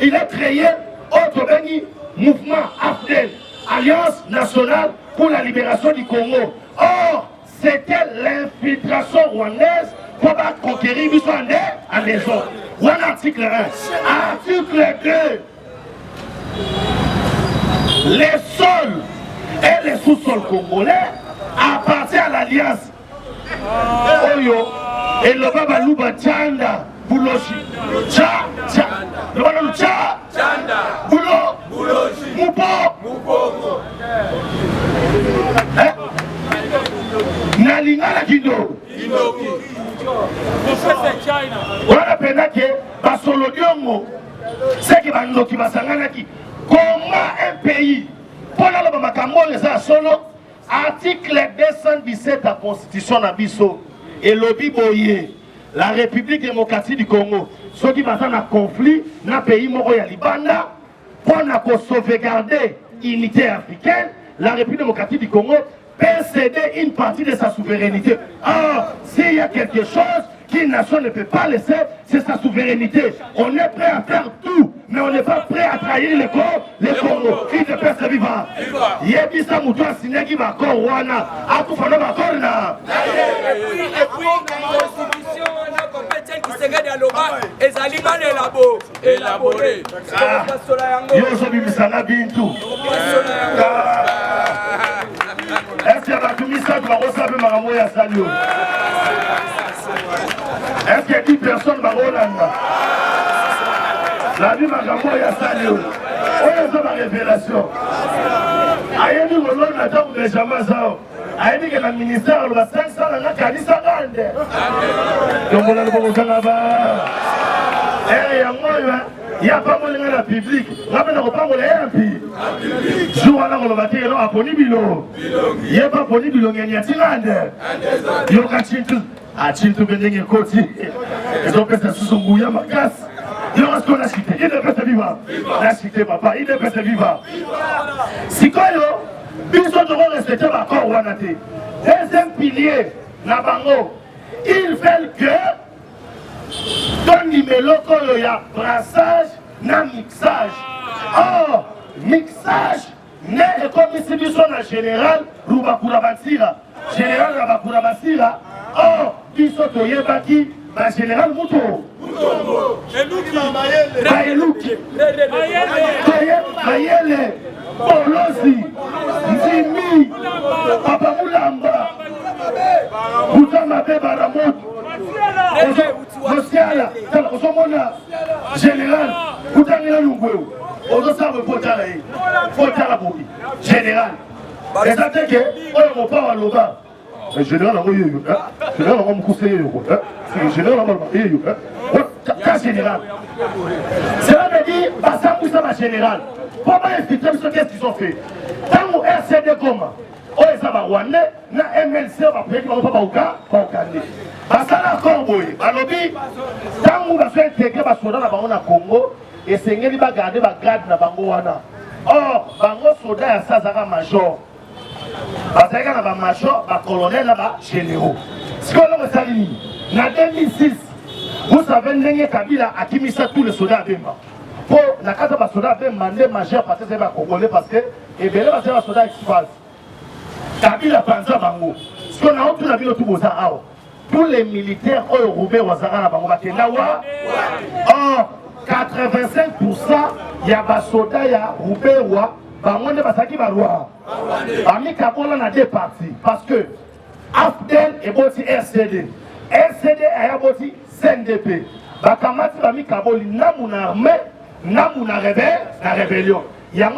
il est créé autre mouvement AFDEL, Alliance nationale pour la libération du Congo. Or, c'était l'infiltration rwandaise pour conquérir Bissandé en des autres. Voilà article 1. Article 2. Les sols et les sous-sols congolais appartiennent à l'Alliance. Oyo et le baba luba chanda buloshi cha le baba luba chanda buloshi mupo na lingala kindo wana pena ke basolo diongo c'est que bandoki basangana ki comment un pays pour la baba makambo les solo. Article 217 de la Constitution Nabiso et lobby boyé la République démocratique du Congo ceux qui basent un conflit dans le pays Moroya Libanda pour sauvegarder l'unité africaine la République démocratique du Congo peut céder une partie de sa souveraineté. Or, s'il y a quelque chose qu'une nation ne peut pas laisser, c'est sa souveraineté. On est prêt à faire tout, mais on n'est pas prêt à trahir le Congo. Il ne peut se vivre. Yebisa Moutoua Sineki Bakor Wana, Akufano Bakor na. Et puis, la constitution, on a compétence qui se regarde à l'oral, et ça liban élaboré. Yoso Bimisana Bintou. Est-ce que tu as mis ça, tu vas recevoir ma ya Salio? Est-ce que 10 personnes vont Hollande? La vie m'a gagné à Salé. Oh, c'est ma révélation. Aïe, nous, on a tant de jamais ça. Aïe, que le ministère, on a 500 ans, on a 400 ans. Donc, on a le bon temps là-bas. Eh, il n'y a pas de la public. On a pas de MP. Jour à l'heure, on va dire, à Ponibilo. Il n'y a pas Ponibilo, il y a Tirande. Il y a Chintu. Ah, Chintu, il y a Koti. Ils ont fait ça sous son bouillon, ma casse. Il y a ce qu'on a cité. Il est presque vivant. La cité, papa, il est presque vivant. Si quand ils ont respecté ma corps, deuxième pilier, Nabango, ils veulent que ton numéro, il y a brassage, na mixage. Or, mixage, n'est comme ici, ils sont en général, Rubakura Bansira. Général Rubakura Bansira. Or, ils sont au Yébaki, ma général Mouto. Bayeluki. Bayele. Olosi. Nzimi. Papa Moulamba. Boutamabe Baramoto. Osiala. Osomona. Général. Boutangela Lungweu. Ozosabe Potalae. Potala Bobi. Général. Et ça fait que, on ne pas à l'Oba. Général, on va me conseiller. Général, général. Cela veut dire, ça ma général. Comment infiltrer qu'est-ce qu'ils ont fait? Tant que RCD comme, on est à Rwanda, na MLC, on va payer, on va pas au cas, pas au cas. Parce que là, quand vous voyez, tant qu'on va faire intégrer les soldats dans le Congo, et c'est qu'il va garder la grade dans le Congo. Or, les soldats, ça sera major. Parce qu'il y a un major, un colonel, un généraux. Ce qu'on a fait, en 2006, vous savez, Nenye Kabila a mis ça tous les soldats à Bemba. Pour la carte de soldats à Bemba, les majeurs parce que c'est un Congolais, parce que les soldats exposent. Kabila pense à Bango. Ce qu'on a autour de la ville de Touboza, tous les militaires européens au Zara, or, 85%, il y a des soldats européens. Bangonde basaki barwa. Ami Kabola na deux parties parce que Afdel et boti RCD. RCD a boti CNDP. Bakamati bami Kaboli namuna armée, namuna rébellion. Il y a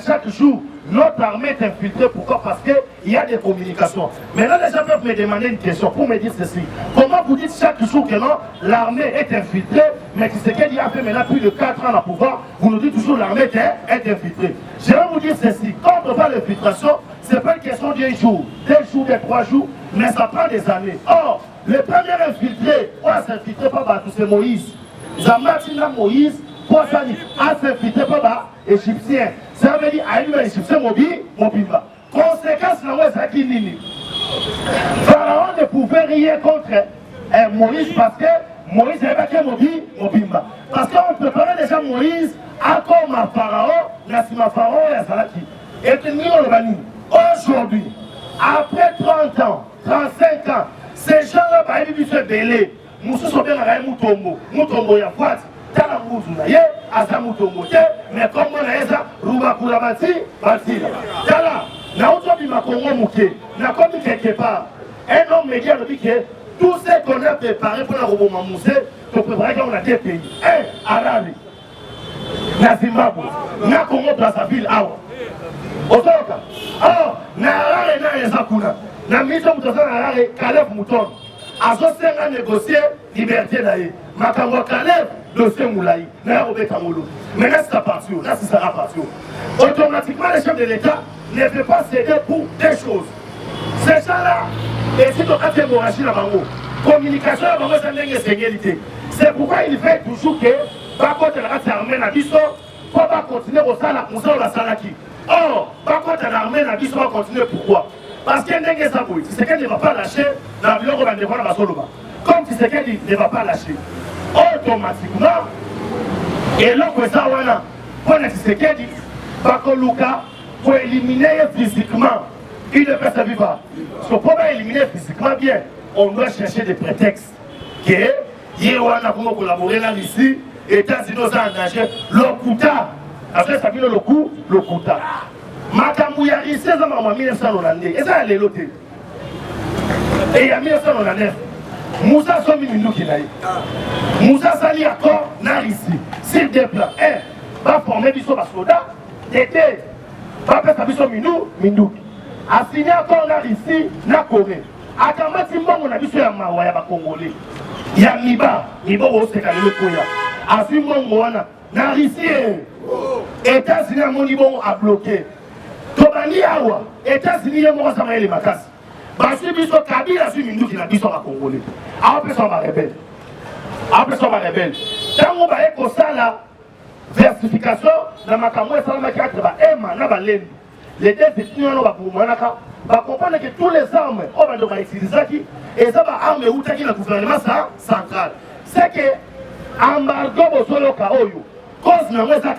chaque jour, notre armée est infiltrée. Pourquoi? Parce qu'il y a des communications. Maintenant, les gens peuvent me demander une question pour me dire ceci. Comment vous dites chaque jour que non, l'armée est infiltrée, mais que c'est qu'elle y a fait maintenant plus de 4 ans à pouvoir, vous nous dites toujours l'armée est infiltrée. Je vais vous dire ceci. Quand on parle d'infiltration, ce n'est pas une question d'un jour, 2 jours, 3 jours, mais ça prend des années. Or, le premier infiltré, on va s'infiltrer par Batou, c'est Moïse. Zamatina Moïse, pour ça, à s'infiltrer par Égyptien. Ça veut dire à une Égyptien mobile. Conséquence, c'est qui Pharaon ne pouvait rien contre Moïse parce que Moïse n'avait pas mobile. Parce qu'on préparait déjà Moïse à comme un Pharaon, la Pharaon et Salaki. Et aujourd'hui, après 30 ans, 35 ans, ces gens-là, ils se bêler. Nous sommes bien à Moutombo. Moutombo, il y a quoi? Mais comme on a ça, Rubakura Bansira. Tala, na aujourd'hui ma Congo mouké, na comme quelque part. Un homme média nous dit que tout ce qu'on a préparé pour la Roboma Moussé, pour préparer qu'on a deux pays. Un, Arabe, na Zimbabwe, na Congo Brazzaville, awa. Otoka. Oh, na Harare na Ezakuna. Na mission Moutosa na Harare, Caleb Mouton. Azosenga négocier liberté d'ailleurs. Makamwa Caleb. Dossier Moulaï, maintenant c'est à partir, là c'est ça à partir. Automatiquement, les chefs de l'État ne peuvent pas céder pour des choses. Ces gens-là, et si on a fait hémorragie dans Bango, communication à Bango, c'est une égalité. C'est pourquoi il fait toujours que, par contre, la armée n'a pas pour pas continuer au salaire, on sort la salaki. Or, par contre, l'armée n'a pas continuer, pourquoi? Parce qu'il y a un Sabouy, c'est qu'elle ne va pas lâcher l'avion qu'on va défendre à Soloma. Comme si c'est qu'elle ne va pas lâcher. Automatiquement, et là, ça, on a dit que Bakoluka, pour éliminer physiquement, il ne peut se vivre. Parce que pour éliminer physiquement bien, on doit chercher des prétextes. Que Yewana pour collaborer là ici, États-Unis ont engagé le Kuta. Après ça vient le Kuta. Makamouya ici, c'est en 1990. Et ça, elle est lotée. Et il y a 1999. Moussa Somi Minduki Naï. Moussa Sali accord n'a ici. S'il déplace, va former des soldats, d'été, va faire sa Minduki. A signé accord n'a ici, n'a Corée. A Kamati Mbongo n'a biso ya Mawaya ba Congolais. Ya Miba, Miba au Sekalele Koya. A signé Mbongo wana, n'a ici. États-Unis a monibon a bloqué. Tobani awa, États-Unis a monibon a makasi. Basi biso Kabila su Minduki na biso ba Congolais. Après ça, on va rebelle. Après ça, on va rebelle. Tant qu'on va faire la versification, dans ma caméra, ça va être Emma, na balène. Les deux étudiants va comprendre que tous les armes, on va devoir utiliser qui et ça va armer ou qui le gouvernement central. C'est que embargo bosolo kaoyo, cause na moi ça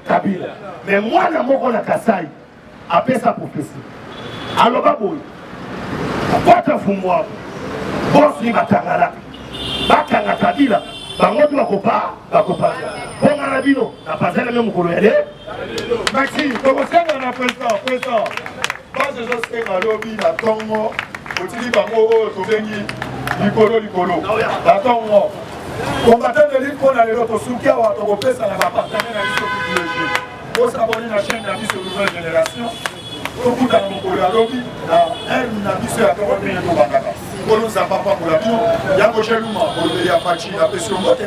Kabila. Mais moi na moko na Kasai, après sa prophétie. Alors baboy, quatre fumwa. Boss ni batangala bakanga Kabila bango tu bakopa bonga na bino na pazela même mukolo yale Maxi tokosenga na président base ezosenga lobi na ntongo otili bango oyo tobengi likolo na ntongo combattant de lutte mpona lelo tosuki awa tokopesa na bapartenaire na biso privilégié bosabone na chaîne na biso nouvelle génération tokutana mokolo ya lobi na aire na biso ya ntongo ndenge tobandaka kolonza papa kola bino yango cheluma olobeli ya faci na pesi yo mbote